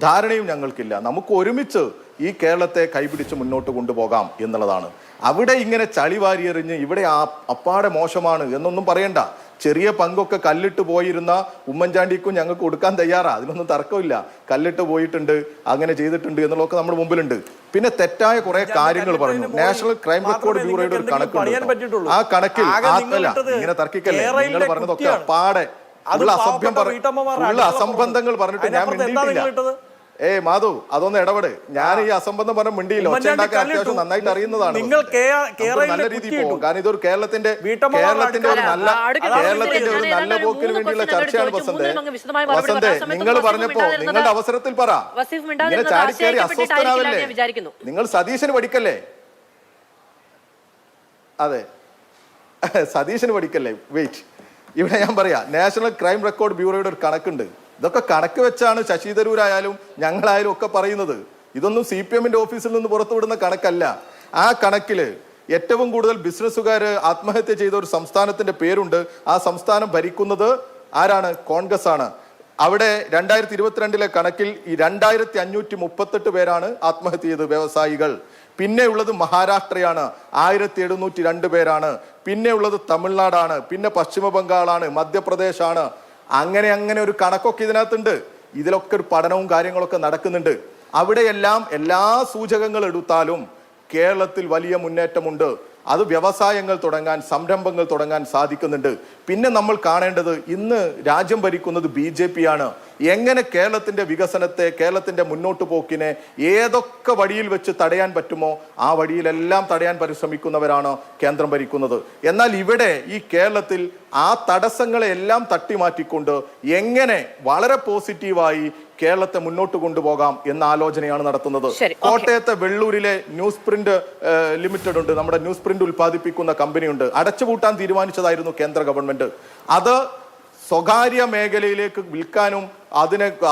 ധാരണയും ഞങ്ങൾക്കില്ല. നമുക്ക് ഒരുമിച്ച് ഈ കേരളത്തെ കൈപിടിച്ച് മുന്നോട്ട് കൊണ്ടുപോകാം എന്നുള്ളതാണ്. അവിടെ ഇങ്ങനെ ചളി വാരിയെറിഞ്ഞ് ഇവിടെ അപ്പാടെ മോശമാണ് എന്നൊന്നും പറയണ്ട. ചെറിയ പങ്കൊക്കെ കല്ലിട്ട് പോയിരുന്ന ഉമ്മൻചാണ്ടിക്കും ഞങ്ങൾക്ക് കൊടുക്കാൻ തയ്യാറാ, അതിനൊന്നും തർക്കമില്ല. കല്ലിട്ട് പോയിട്ടുണ്ട്, അങ്ങനെ ചെയ്തിട്ടുണ്ട് എന്നുള്ളതൊക്കെ നമ്മുടെ മുമ്പിലുണ്ട്. പിന്നെ തെറ്റായ കുറെ കാര്യങ്ങൾ പറഞ്ഞു. നാഷണൽ ക്രൈം റെക്കോർഡ് ബ്യൂറോയുടെ ഒരു കണക്കുണ്ട്. ആ കണക്കിൽ ഇങ്ങനെ തർക്കിക്കല്ലേ, നിങ്ങൾ പറഞ്ഞതൊക്കെ പാടെ അസംബന്ധങ്ങൾ പറഞ്ഞിട്ട് ഞാൻ മിണ്ടിയിട്ടില്ല. മാധു, അതൊന്ന് ഇടപെട്. ഞാൻ ഈ അസംബന്ധം പറഞ്ഞ മിണ്ടിയില്ല. ഒച്ച ഉണ്ടാക്കാൻ അത്യാവശ്യം നന്നായിട്ട് അറിയുന്നതാണ്. നല്ല രീതിയിൽ പോകും. കാരണം ഇതൊരു കേരളത്തിന്റെ ഒരു നല്ല പോക്കിന് വേണ്ടിയുള്ള ചർച്ചയാണ്. വസന്തേ നിങ്ങൾ പറഞ്ഞപ്പോ നിങ്ങളുടെ അവസരത്തിൽ പറ, ഇങ്ങനെ ചാടിക്കയറി അസ്വസ്ഥനാവല്ലേ. നിങ്ങൾ സതീശന് പഠിക്കല്ലേ? അതെ, സതീശന് പഠിക്കല്ലേ? വെയിറ്റ്, ഇവിടെ ഞാൻ പറയാം, നാഷണൽ ക്രൈം റെക്കോർഡ് ബ്യൂറോയുടെ ഒരു കണക്കുണ്ട്. ഇതൊക്കെ കണക്ക് വെച്ചാണ് ശശി തരൂരായാലും ഞങ്ങളായാലും ഒക്കെ പറയുന്നത്. ഇതൊന്നും CPM ഓഫീസിൽ നിന്ന് പുറത്തുവിടുന്ന കണക്കല്ല. ആ കണക്കിൽ ഏറ്റവും കൂടുതൽ ബിസിനസ്സുകാർ ആത്മഹത്യ ചെയ്ത ഒരു സംസ്ഥാനത്തിന്റെ പേരുണ്ട്. ആ സംസ്ഥാനം ഭരിക്കുന്നത് ആരാണ്? കോൺഗ്രസ് ആണ്. അവിടെ 2022 കണക്കിൽ 2538 പേരാണ് ആത്മഹത്യ ചെയ്തത്, വ്യവസായികൾ. പിന്നെ ഉള്ളത് മഹാരാഷ്ട്രയാണ്, 1702 പേരാണ്. പിന്നെ ഉള്ളത് തമിഴ്നാടാണ്, പിന്നെ പശ്ചിമ ബംഗാളാണ്, മധ്യപ്രദേശാണ്. അങ്ങനെ ഒരു കണക്കൊക്കെ ഇതിനകത്തുണ്ട്. ഇതിലൊക്കെ ഒരു പഠനവും കാര്യങ്ങളൊക്കെ നടക്കുന്നുണ്ട്. അവിടെയെല്ലാം എല്ലാ സൂചകങ്ങൾ എടുത്താലും കേരളത്തിൽ വലിയ മുന്നേറ്റമുണ്ട്. അത് വ്യവസായങ്ങൾ തുടങ്ങാൻ, സംരംഭങ്ങൾ തുടങ്ങാൻ സാധിക്കുന്നുണ്ട്. പിന്നെ നമ്മൾ കാണേണ്ടത്, ഇന്ന് രാജ്യം ഭരിക്കുന്നത് BJP ആണ്. എങ്ങനെ കേരളത്തിന്റെ വികസനത്തെ, കേരളത്തിന്റെ മുന്നോട്ട് പോക്കിനെ ഏതൊക്കെ വഴിയിൽ വെച്ച് തടയാൻ പറ്റുമോ ആ വഴിയിലെല്ലാം തടയാൻ പരിശ്രമിക്കുന്നവരാണ് കേന്ദ്രം ഭരിക്കുന്നത്. എന്നാൽ ഇവിടെ ഈ കേരളത്തിൽ ആ തടസ്സങ്ങളെ എല്ലാം തട്ടിമാറ്റിക്കൊണ്ട് എങ്ങനെ വളരെ പോസിറ്റീവായി കേരളത്തെ മുന്നോട്ട് കൊണ്ടുപോകാം എന്ന ആലോചനയാണ് നടത്തുന്നത്. കോട്ടയത്തെ വെള്ളൂരിലെ ന്യൂസ് പ്രിന്റ് ലിമിറ്റഡ് ഉണ്ട്, നമ്മുടെ ന്യൂസ് പ്രിന്റ് ഉൽപ്പാദിപ്പിക്കുന്ന കമ്പനിയുണ്ട്. അടച്ചുപൂട്ടാൻ തീരുമാനിച്ചതായിരുന്നു കേന്ദ്ര ഗവൺമെന്റ്. അത് സ്വകാര്യ മേഖലയിലേക്ക് വിൽക്കാനും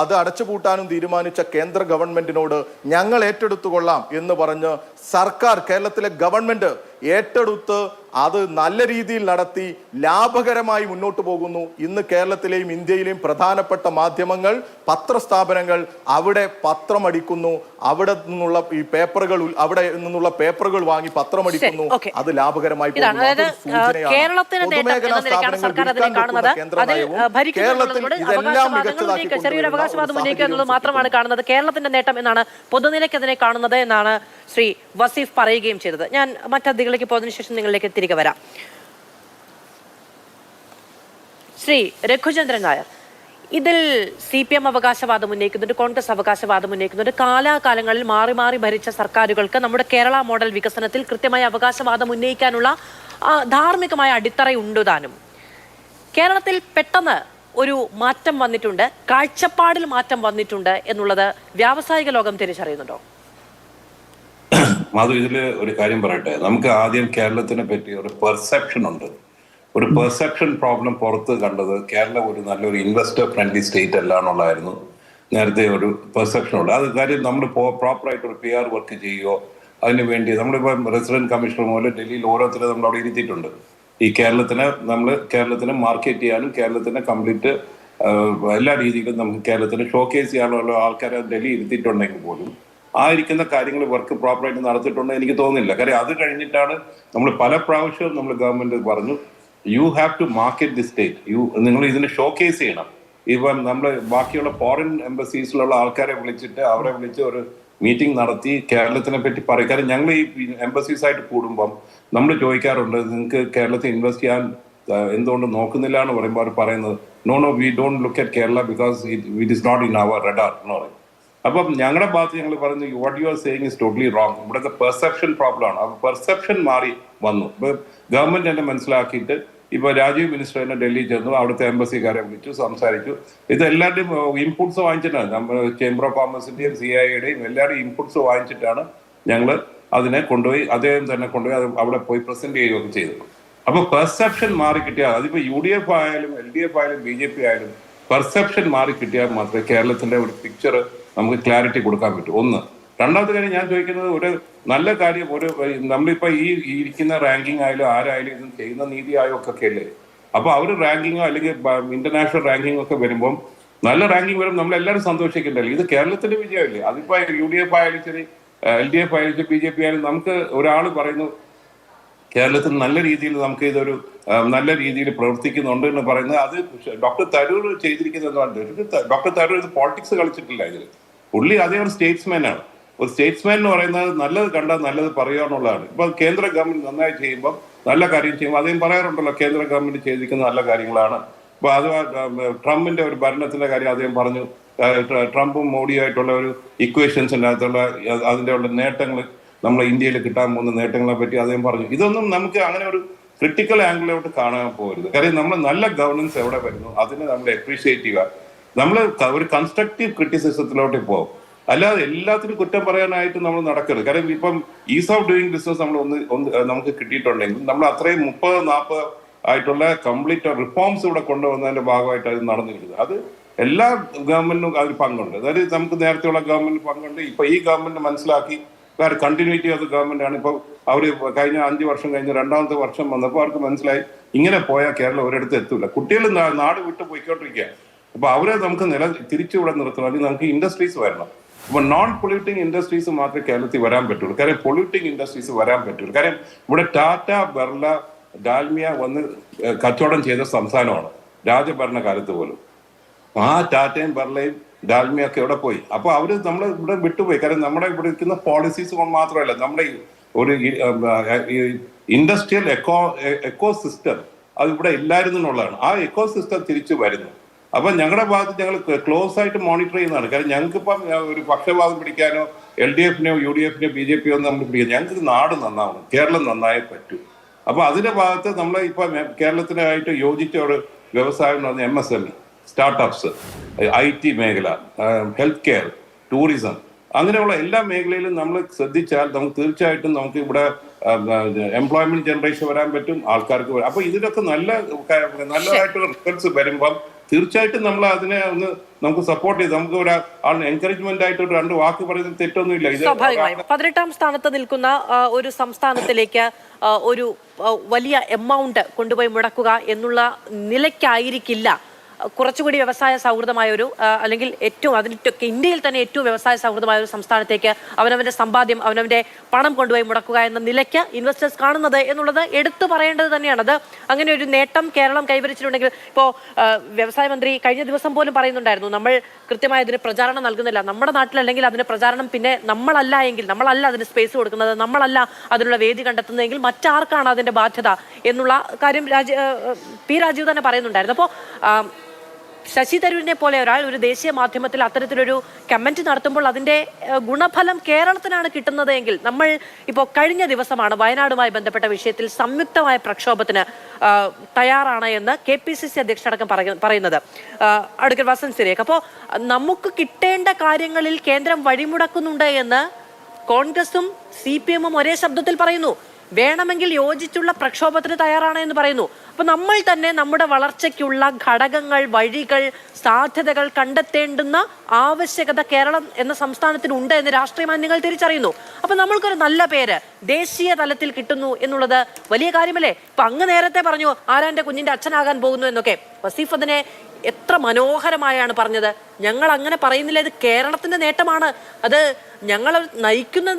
അത് അടച്ചുപൂട്ടാനും തീരുമാനിച്ച കേന്ദ്ര ഗവൺമെന്റിനോട് ഞങ്ങൾ ഏറ്റെടുത്തുകൊള്ളാം എന്ന് പറഞ്ഞ് സർക്കാർ, കേരളത്തിലെ ഗവൺമെന്റ് ഏറ്റെടുത്ത് അത് നല്ല രീതിയിൽ നടത്തി ലാഭകരമായി മുന്നോട്ട് പോകുന്നു. ഇന്ന് കേരളത്തിലെയും ഇന്ത്യയിലെയും പ്രധാനപ്പെട്ട മാധ്യമങ്ങൾ, പത്രസ്ഥാപനങ്ങൾ അവിടെ പത്രമടിക്കുന്നു. അവിടെ നിന്നുള്ള ഈ പേപ്പറുകൾ, അവിടെ നിന്നുള്ള പേപ്പറുകൾ വാങ്ങി പത്രമടിക്കുന്നു. അത് ലാഭകരമായി ചെറിയൊരു അവകാശവാദം ഉന്നയിക്കുക എന്നുള്ളത് മാത്രമാണ് കാണുന്നത്. കേരളത്തിന്റെ നേട്ടം എന്നാണ് പൊതുനിലയ്ക്ക് അതിനെ കാണുന്നത് എന്നാണ് ശ്രീ വസീഫ് പറയുകയും ചെയ്തത്. ഞാൻ മറ്റതിലേക്ക് പോയതിനു ശേഷം നിങ്ങളിലേക്ക് തിരികെ വരാം. ശ്രീ രഘുചന്ദ്രൻ നായർ, ഇതിൽ CPM അവകാശവാദം ഉന്നയിക്കുന്നുണ്ട്, കോൺഗ്രസ് അവകാശവാദം ഉന്നയിക്കുന്നുണ്ട്. കാലാകാലങ്ങളിൽ മാറി മാറി ഭരിച്ച സർക്കാരുകൾക്ക് നമ്മുടെ കേരള മോഡൽ വികസനത്തിൽ കൃത്യമായ അവകാശവാദം ഉന്നയിക്കാനുള്ള ധാർമ്മികമായ അടിത്തറയുണ്ട് താനും. കേരളത്തിൽ പെട്ടെന്ന് ഒരു മാറ്റം വന്നിട്ടുണ്ട്, കാഴ്ചപ്പാടിൽ മാറ്റം വന്നിട്ടുണ്ട് എന്നുള്ളത് വ്യാവസായിക ലോകം തിരിച്ചറിയുന്നുണ്ടോ? മാധു, ഇതിൽ ഒരു കാര്യം പറയട്ടെ. നമുക്ക് ആദ്യം കേരളത്തിനെ പറ്റി ഒരു പെർസെപ്ഷൻ ഉണ്ട്. ഒരു പെർസെപ്ഷൻ പ്രോബ്ലം പുറത്ത് കണ്ടത് കേരളം ഒരു നല്ലൊരു ഇൻവെസ്റ്റർ ഫ്രണ്ട്ലി സ്റ്റേറ്റ് അല്ല എന്നുള്ളതായിരുന്നു നേരത്തെ ഒരു പെർസെപ്ഷൻ ഉണ്ട്. അത് കാര്യം നമ്മൾ പ്രോപ്പറായിട്ട് ഒരു PR വർക്ക് ചെയ്യുകയോ അതിന് വേണ്ടി നമ്മളിപ്പോൾ റെസിഡന്റ് കമ്മീഷണർ മുതൽ ഡൽഹിയിൽ ഓരോരുത്തരും നമ്മൾ അവിടെ ഇരുത്തിയിട്ടുണ്ട്. ഈ കേരളത്തിനെ മാർക്കറ്റ് ചെയ്യാനും കേരളത്തിനെ കംപ്ലീറ്റ് എല്ലാ രീതിയിലും നമുക്ക് കേരളത്തിന് ഷോക്കേസ് ചെയ്യാനുള്ള ആൾക്കാരെ ഡൽഹി ഇരുത്തിയിട്ടുണ്ടെങ്കിൽ പോലും ആ ഇരിക്കുന്ന കാര്യങ്ങൾ വർക്ക് പ്രോപ്പറായിട്ട് നടത്തിയിട്ടുണ്ടെന്ന് എനിക്ക് തോന്നുന്നില്ല. കാര്യം അത് കഴിഞ്ഞിട്ടാണ് നമ്മൾ പല പ്രാവശ്യവും നമ്മൾ ഗവൺമെന്റ് പറഞ്ഞു, you have to market the state, നിങ്ങൾ ഇതിനെ ഷോക്കേസ് ചെയ്യണം. ഇപ്പം നമ്മൾ ബാക്കിയുള്ള ഫോറിൻ എംബസീസിലുള്ള ആൾക്കാരെ വിളിച്ചിട്ട് അവരെ വിളിച്ച് ഒരു മീറ്റിംഗ് നടത്തി കേരളത്തിനെ പറ്റി പറയും. കാര്യം ഞങ്ങൾ ഈ എംബസീസ് ആയിട്ട് കൂടുമ്പം നമ്മൾ ചോദിക്കാറുണ്ട്, നിങ്ങൾക്ക് കേരളത്തിൽ ഇൻവെസ്റ്റ് ചെയ്യാൻ എന്തുകൊണ്ട് നോക്കുന്നില്ല എന്ന് പറയുമ്പോൾ അവർ പറയുന്നത്, no we don't look at Kerala because it is not in our radar എന്ന് പറയും. അപ്പം ഞങ്ങളുടെ ഭാഗത്ത് ഞങ്ങൾ പറയുന്നത്, what you are saying is totally wrong. ഇവിടുത്തെ പെർസെപ്ഷൻ പ്രോബ്ലം ആണ്. അപ്പോൾ പെർസെപ്ഷൻ മാറി വന്നു. ഇപ്പൊ ഗവൺമെന്റ് തന്നെ മനസ്സിലാക്കിയിട്ട് ഇപ്പൊ രാജീവ് മിനിസ്റ്റർ തന്നെ ഡൽഹി ചെന്നു, അവിടുത്തെ എംബസിക്കാരെ വിളിച്ചു, സംസാരിച്ചു. ഇത് എല്ലാവരുടെയും ഇൻപുട്സ് വാങ്ങിച്ചിട്ടാണ്, നമ്മൾ ചേംബർ ഓഫ് കോമേഴ്സിന്റെയും CIAയുടെയും എല്ലാവരുടെയും ഇൻപുട്സ് വാങ്ങിച്ചിട്ടാണ് ഞങ്ങൾ അതിനെ കൊണ്ടുപോയി, അദ്ദേഹം തന്നെ കൊണ്ടുപോയി അത് അവിടെ പോയി പ്രസന്റ് ചെയ്യുകയൊക്കെ ചെയ്തു. അപ്പൊ പെർസെപ്ഷൻ മാറി കിട്ടിയാൽ, അതിപ്പോ UDF ആയാലും LDF ആയാലും BJP ആയാലും പെർസെപ്ഷൻ മാറി കിട്ടിയാൽ മാത്രമേ കേരളത്തിന്റെ ഒരു പിക്ചർ നമുക്ക് ക്ലാരിറ്റി കൊടുക്കാൻ പറ്റൂ. ഒന്ന്. രണ്ടാമത്തെ കാര്യം ഞാൻ ചോദിക്കുന്നത്, ഒരു നല്ല കാര്യം, ഒരു നമ്മളിപ്പോ ഈ ഇരിക്കുന്ന റാങ്കിങ് ആയാലും ആരായാലും ഇത് ചെയ്യുന്ന നീതി ആയോഗൊക്കെ അല്ലേ, അപ്പൊ അവർ റാങ്കിങ്ങോ അല്ലെങ്കിൽ ഇന്റർനാഷണൽ റാങ്കിങ്ങോ ഒക്കെ വരുമ്പം നല്ല റാങ്കിങ് വരുമ്പോൾ നമ്മളെല്ലാവരും സന്തോഷിക്കണ്ടല്ലോ. ഇത് കേരളത്തിന്റെ വിജയമല്ലേ. അതിപ്പോ UDF ആയാലും ശരി, LDF ആയാലും ശരി, BJP ആയാലും, നമുക്ക് ഒരാൾ പറയുന്നു കേരളത്തിൽ നല്ല രീതിയിൽ നമുക്ക് ഇതൊരു നല്ല രീതിയിൽ പ്രവർത്തിക്കുന്നുണ്ട് എന്ന് പറയുന്നത്, അത് ഡോക്ടർ തരൂർ ചെയ്തിരിക്കുന്നത്. ഡോക്ടർ തരൂർ ഇത് പോളിറ്റിക്സ് കളിച്ചിട്ടില്ല. ഇതിൽ പുള്ളി അതേ ഒരു സ്റ്റേറ്റ്സ്മാൻ ആണ്. ഒരു സ്റ്റേറ്റ്സ്മാൻ എന്ന് പറയുന്നത് നല്ലത് കണ്ടാൽ നല്ലത് പറയുക എന്നുള്ളതാണ്. ഇപ്പൊ കേന്ദ്ര ഗവൺമെന്റ് നന്നായി ചെയ്യുമ്പോൾ, നല്ല കാര്യം ചെയ്യുമ്പോൾ അദ്ദേഹം പറയാറുണ്ടല്ലോ കേന്ദ്ര ഗവൺമെന്റ് ചെയ്തിരിക്കുന്ന നല്ല കാര്യങ്ങളാണ്. അപ്പൊ അത് ട്രംപിന്റെ ഒരു ഭരണത്തിന്റെ കാര്യം അദ്ദേഹം പറഞ്ഞു. ട്രംപും മോഡിയായിട്ടുള്ള ഒരു ഇക്വേഷൻസിൻ്റെ അകത്തുള്ള അതിൻ്റെ ഉള്ള നേട്ടങ്ങൾ, നമ്മളെ ഇന്ത്യയിൽ കിട്ടാൻ പോകുന്ന നേട്ടങ്ങളെ പറ്റി അദ്ദേഹം പറഞ്ഞു. ഇതൊന്നും നമുക്ക് അങ്ങനെ ഒരു ക്രിട്ടിക്കൽ ആംഗിളിലോട്ട് കാണാൻ പോകരുത്. കാര്യം നമ്മൾ നല്ല ഗവർണൻസ് എവിടെ വരുന്നു അതിനെ നമ്മൾ അപ്രീഷിയേറ്റ് ചെയ്യുക. നമ്മൾ ഒരു കൺസ്ട്രക്റ്റീവ് ക്രിറ്റിസിസത്തിലോട്ട് പോകും. അല്ലാതെ എല്ലാത്തിനും കുറ്റം പറയാനായിട്ട് നമ്മൾ നടക്കരുത്. കാരണം ഇപ്പം ഈസ് ഓഫ് ഡൂയിങ് ബിസിനസ് നമ്മൾ ഒന്ന് നമുക്ക് കിട്ടിയിട്ടുണ്ടെങ്കിൽ നമ്മൾ അത്രയും 30-40 ആയിട്ടുള്ള കംപ്ലീറ്റ് റിഫോംസ് ഇവിടെ കൊണ്ടുവന്നതിന്റെ ഭാഗമായിട്ട് അത് നടന്നിരിക്കുന്നത്. അത് എല്ലാ ഗവൺമെന്റിനും അതിൽ പങ്കുണ്ട്. അതായത് നമുക്ക് നേരത്തെയുള്ള ഗവൺമെന്റ് പങ്കുണ്ട്. ഇപ്പൊ ഈ ഗവൺമെന്റ് മനസ്സിലാക്കി കണ്ടിന്യൂറ്റി ഓഫ് ദ ഗവൺമെന്റ് ആണ്. ഇപ്പൊ അവര് കഴിഞ്ഞ 5 വർഷം കഴിഞ്ഞ് 2ാമത്തെ വർഷം വന്നപ്പോൾ അവർക്ക് മനസ്സിലായി ഇങ്ങനെ പോയാൽ കേരളം ഒരിടത്ത് എത്തൂല. കുട്ടികൾ നാട് വിട്ട് പോയിക്കൊണ്ടിരിക്കുക. അപ്പൊ അവരെ നമുക്ക് തിരിച്ചുവിടെ നിർത്തണം. അല്ലെങ്കിൽ നമുക്ക് ഇൻഡസ്ട്രീസ് വരണം. അപ്പൊ നോൺ പൊള്യൂട്ടിങ് ഇൻഡസ്ട്രീസ് മാത്രമേ കേരളത്തിൽ വരാൻ പറ്റുള്ളൂ. കാര്യം പൊള്യൂട്ടിങ് ഇൻഡസ്ട്രീസ് വരാൻ പറ്റുള്ളൂ. കാര്യം ഇവിടെ ടാറ്റ, ബിർള, ഡാൽമിയ വന്ന് കച്ചവടം ചെയ്ത സംസ്ഥാനമാണ് രാജഭരണ കാലത്ത് പോലും. ആ ടാറ്റയും ബിർളയും ഡാൽമിയ ഒക്കെ എവിടെ പോയി? അപ്പൊ അവര് നമ്മളെ ഇവിടെ വിട്ടുപോയി. കാരണം നമ്മുടെ ഇവിടെ ഇരിക്കുന്ന പോളിസീസ് മാത്രമല്ല, നമ്മുടെ ഒരു ഇൻഡസ്ട്രിയൽ എക്കോ സിസ്റ്റം അത് ഇവിടെ ഇല്ലായിരുന്നു എന്നുള്ളതാണ്. ആ എക്കോ സിസ്റ്റം തിരിച്ചു വരുന്നു. അപ്പൊ ഞങ്ങളുടെ ഭാഗത്ത് ഞങ്ങൾ ക്ലോസ് ആയിട്ട് മോണിറ്റർ ചെയ്യുന്നതാണ്. കാരണം ഞങ്ങൾക്കിപ്പം ഒരു പക്ഷപാതം പിടിക്കാനോ LDFനെയോ UDFനെയോ BJP ഒന്നും നമ്മൾ പിടിക്കാം. ഞങ്ങൾക്ക് നാട് നന്നാവണം, കേരളം നന്നായേ പറ്റൂ. അപ്പൊ അതിന്റെ ഭാഗത്ത് നമ്മൾ ഇപ്പൊ കേരളത്തിനായിട്ട് യോജിച്ച ഒരു വ്യവസായം എന്ന് പറഞ്ഞാൽ MSME, സ്റ്റാർട്ടപ്സ്, IT മേഖല, ഹെൽത്ത് കെയർ, ടൂറിസം, അങ്ങനെയുള്ള എല്ലാ മേഖലയിലും നമ്മൾ ശ്രദ്ധിച്ചാൽ നമുക്ക് തീർച്ചയായിട്ടും നമുക്ക് ഇവിടെ എംപ്ലോയ്മെന്റ് ജനറേഷൻ വരാൻ പറ്റും, ആൾക്കാർക്ക് വരാം. അപ്പൊ ഇതിലൊക്കെ നല്ലതായിട്ടുള്ള റിസൾട്ട്സ് വരുമ്പം തീർച്ചയായിട്ടും നമ്മൾ അതിനെ ഒന്ന് നമുക്ക് സപ്പോർട്ട് ചെയ്ത് നമുക്ക് ഒരു എൻകറേജ്മെന്റ് ആയിട്ട് ഒരു 2 വാക്ക് പറയുന്നത് തെറ്റൊന്നുമില്ല. ഇത് 18ാം സ്ഥാനത്ത് നിൽക്കുന്ന ഒരു സംസ്ഥാനത്തിലേക്ക് ഒരു വലിയ എമൗണ്ട് കൊണ്ടുപോയി മുടക്കുക എന്നുള്ള നിലയ്ക്കായിരിക്കില്ല കുറച്ചുകൂടി വ്യവസായ സൗഹൃദമായ ഒരു അല്ലെങ്കിൽ ഏറ്റവും ഇന്ത്യയിൽ തന്നെ ഏറ്റവും വ്യവസായ സൗഹൃദമായ ഒരു സംസ്ഥാനത്തേക്ക് അവനവന്റെ സമ്പാദ്യം, അവനവന്റെ പണം കൊണ്ടുപോയി മുടക്കുക എന്ന നിലയ്ക്ക് ഇൻവെസ്റ്റേഴ്സ് കാണുന്നത് എന്നുള്ളത് എടുത്തു പറയേണ്ടത് തന്നെയാണ്. അത് അങ്ങനെ ഒരു നേട്ടം കേരളം കൈവരിച്ചിട്ടുണ്ടെങ്കിൽ ഇപ്പോൾ വ്യവസായ മന്ത്രി കഴിഞ്ഞ ദിവസം പോലും പറയുന്നുണ്ടായിരുന്നു, നമ്മൾ കൃത്യമായി അതിന് പ്രചാരണം നൽകുന്നില്ല. നമ്മുടെ നാട്ടിലല്ലെങ്കിൽ അതിന് പ്രചാരണം പിന്നെ നമ്മളല്ല അതിന് സ്പേസ് കൊടുക്കുന്നത്, നമ്മളല്ല അതിനുള്ള വേദി കണ്ടെത്തുന്നതെങ്കിൽ മറ്റാർക്കാണ് അതിന്റെ ബാധ്യത എന്നുള്ള കാര്യം പി രാജീവ് തന്നെ പറയുന്നുണ്ടായിരുന്നു. അപ്പോൾ ശശി തരൂരിനെ പോലെ ഒരാൾ ഒരു ദേശീയ മാധ്യമത്തിൽ അത്തരത്തിലൊരു കമന്റ് നടത്തുമ്പോൾ അതിന്റെ ഗുണഫലം കേരളത്തിനാണ് കിട്ടുന്നത് എങ്കിൽ, നമ്മൾ ഇപ്പോൾ കഴിഞ്ഞ ദിവസമാണ് വയനാടുമായി ബന്ധപ്പെട്ട വിഷയത്തിൽ സംയുക്തമായ പ്രക്ഷോഭത്തിന് തയ്യാറാണ് എന്ന് KPCC അധ്യക്ഷനടക്കം പറയുന്നത് അഡ്വക്കേറ്റ് വസന്ത് സിരേഖ്. അപ്പോൾ നമുക്ക് കിട്ടേണ്ട കാര്യങ്ങളിൽ കേന്ദ്രം വഴിമുടക്കുന്നുണ്ട് എന്ന് കോൺഗ്രസും CPM-ഉം ഒരേ ശബ്ദത്തിൽ പറയുന്നു. വേണമെങ്കിൽ യോജിച്ചുള്ള പ്രക്ഷോഭത്തിന് തയ്യാറാണ് എന്ന് പറയുന്നു. അപ്പൊ നമ്മൾ തന്നെ നമ്മുടെ വളർച്ചയ്ക്കുള്ള ഘടകങ്ങൾ, വഴികൾ, സാധ്യതകൾ കണ്ടെത്തേണ്ടുന്ന ആവശ്യകത കേരളം എന്ന സംസ്ഥാനത്തിനുണ്ട് എന്ന് രാഷ്ട്രീയ മാന്യങ്ങൾ തിരിച്ചറിയുന്നു. അപ്പൊ നമ്മൾക്കൊരു നല്ല പേര് ദേശീയ തലത്തിൽ കിട്ടുന്നു എന്നുള്ളത് വലിയ കാര്യമല്ലേ? ഇപ്പൊ അങ്ങ് നേരത്തെ പറഞ്ഞു ആരാന്റെ കുഞ്ഞിന്റെ അച്ഛനാകാൻ പോകുന്നു എന്നൊക്കെ. വസീഫ് അതിനെ എത്ര മനോഹരമായാണ് പറഞ്ഞത്. ഞങ്ങൾ അങ്ങനെ പറയുന്നില്ല, ഇത് കേരളത്തിന്റെ നേട്ടമാണ്. അത് ഞങ്ങൾ നയിക്കുന്ന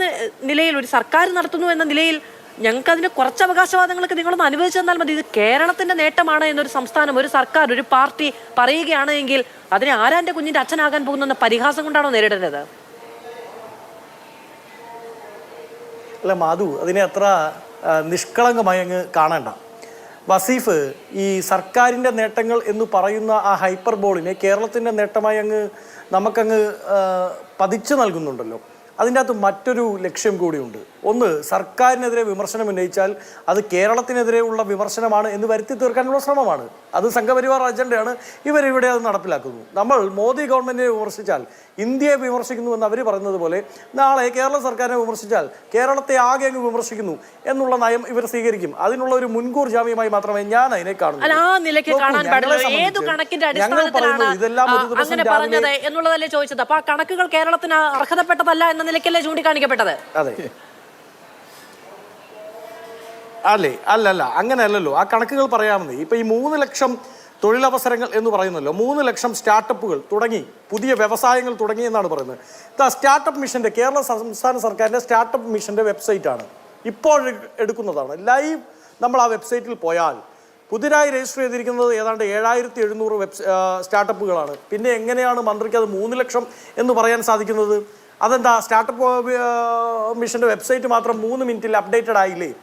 നിലയിൽ, ഒരു സർക്കാർ നടത്തുന്നു എന്ന നിലയിൽ ഞങ്ങൾക്ക് അതിന് കുറച്ച് അവകാശവാദങ്ങളൊക്കെ നിങ്ങളൊന്ന് അനുവദിച്ചു തന്നാൽ മതി. ഇത് കേരളത്തിന്റെ നേട്ടമാണ് എന്നൊരു സംസ്ഥാനം, ഒരു സർക്കാർ, ഒരു പാർട്ടി പറയുകയാണ് എങ്കിൽ അതിനെ ആരാന്റെ കുഞ്ഞിന്റെ അച്ഛനാകാൻ പോകുന്ന പരിഹാസം കൊണ്ടാണോ നേരിടേണ്ടത്? അല്ല മാധു, അതിനെ അത്ര നിഷ്കളങ്കമായി അങ്ങ് കാണണ്ട. വസീഫ് ഈ സർക്കാരിൻ്റെ നേട്ടങ്ങൾ എന്ന് പറയുന്ന ആ ഹൈപ്പർബോളിനെ കേരളത്തിൻ്റെ നേട്ടമായി നമുക്കങ്ങ് പതിച്ചു നൽകുന്നുണ്ടല്ലോ. അതിൻ്റെ അകത്ത് മറ്റൊരു ലക്ഷ്യം കൂടിയുണ്ട്. ഒന്ന്, സർക്കാരിനെതിരെ വിമർശനം ഉന്നയിച്ചാൽ അത് കേരളത്തിനെതിരെയുള്ള വിമർശനമാണ് എന്ന് വരുത്തി തീർക്കാനുള്ള ശ്രമമാണ്. അത് സംഘപരിവാർ അജണ്ടയാണ്. ഇവരിവിടെ അത് നടപ്പിലാക്കുന്നു. നമ്മൾ മോദി ഗവൺമെൻറ്റിനെ വിമർശിച്ചാൽ ഇന്ത്യയെ വിമർശിക്കുന്നുവെന്ന് അവർ പറയുന്നത് പോലെ നാളെ കേരള സർക്കാരിനെ വിമർശിച്ചാൽ കേരളത്തെ ആകെ അങ്ങ് വിമർശിക്കുന്നു എന്നുള്ള നയം ഇവർ സ്വീകരിക്കും. അതിനുള്ള ഒരു മുൻകൂർ ജാമ്യമായി മാത്രമേ ഞാൻ അതിനെ കാണൂ. ഇതെല്ലാം എന്നുള്ളതല്ലേ ചോദിച്ചത്. അപ്പൊ ആ കണക്കുകൾ കേരളത്തിന് അർഹതപ്പെട്ടതല്ല എന്ന നിലയ്ക്കല്ലേ ചൂണ്ടിക്കാണിക്കപ്പെട്ടത്? അതെ, അല്ലല്ല, അങ്ങനെയല്ലല്ലോ. ആ കണക്കുകൾ പറയാമെന്ന്. ഇപ്പൊ ഈ 3 ലക്ഷം തൊഴിലവസരങ്ങൾ എന്ന് പറയുന്നല്ലോ, 3 ലക്ഷം സ്റ്റാർട്ടപ്പുകൾ തുടങ്ങി, പുതിയ വ്യവസായങ്ങൾ തുടങ്ങി എന്നാണ് പറയുന്നത്. സ്റ്റാർട്ടപ്പ് മിഷന്റെ, കേരള സംസ്ഥാന സർക്കാരിന്റെ സ്റ്റാർട്ടപ്പ് മിഷന്റെ വെബ്സൈറ്റാണ് ഇപ്പോൾ എടുക്കുന്നതാണ്. ലൈവ് നമ്മൾ ആ വെബ്സൈറ്റിൽ പോയാൽ പുതിയതായി രജിസ്റ്റർ ചെയ്തിരിക്കുന്നത് ഏതാണ്ട് 7700 സ്റ്റാർട്ടപ്പുകളാണ്. പിന്നെ എങ്ങനെയാണ് മന്ത്രിക്ക് അത് 3 ലക്ഷം എന്ന് പറയാൻ സാധിക്കുന്നത്? അതെന്താ, സ്റ്റാർട്ടപ്പ് മിഷന്റെ വെബ്സൈറ്റ് മാത്രം 3 മിനിറ്റിൽ അപ്ഡേറ്റഡ് ആയില്ലേ?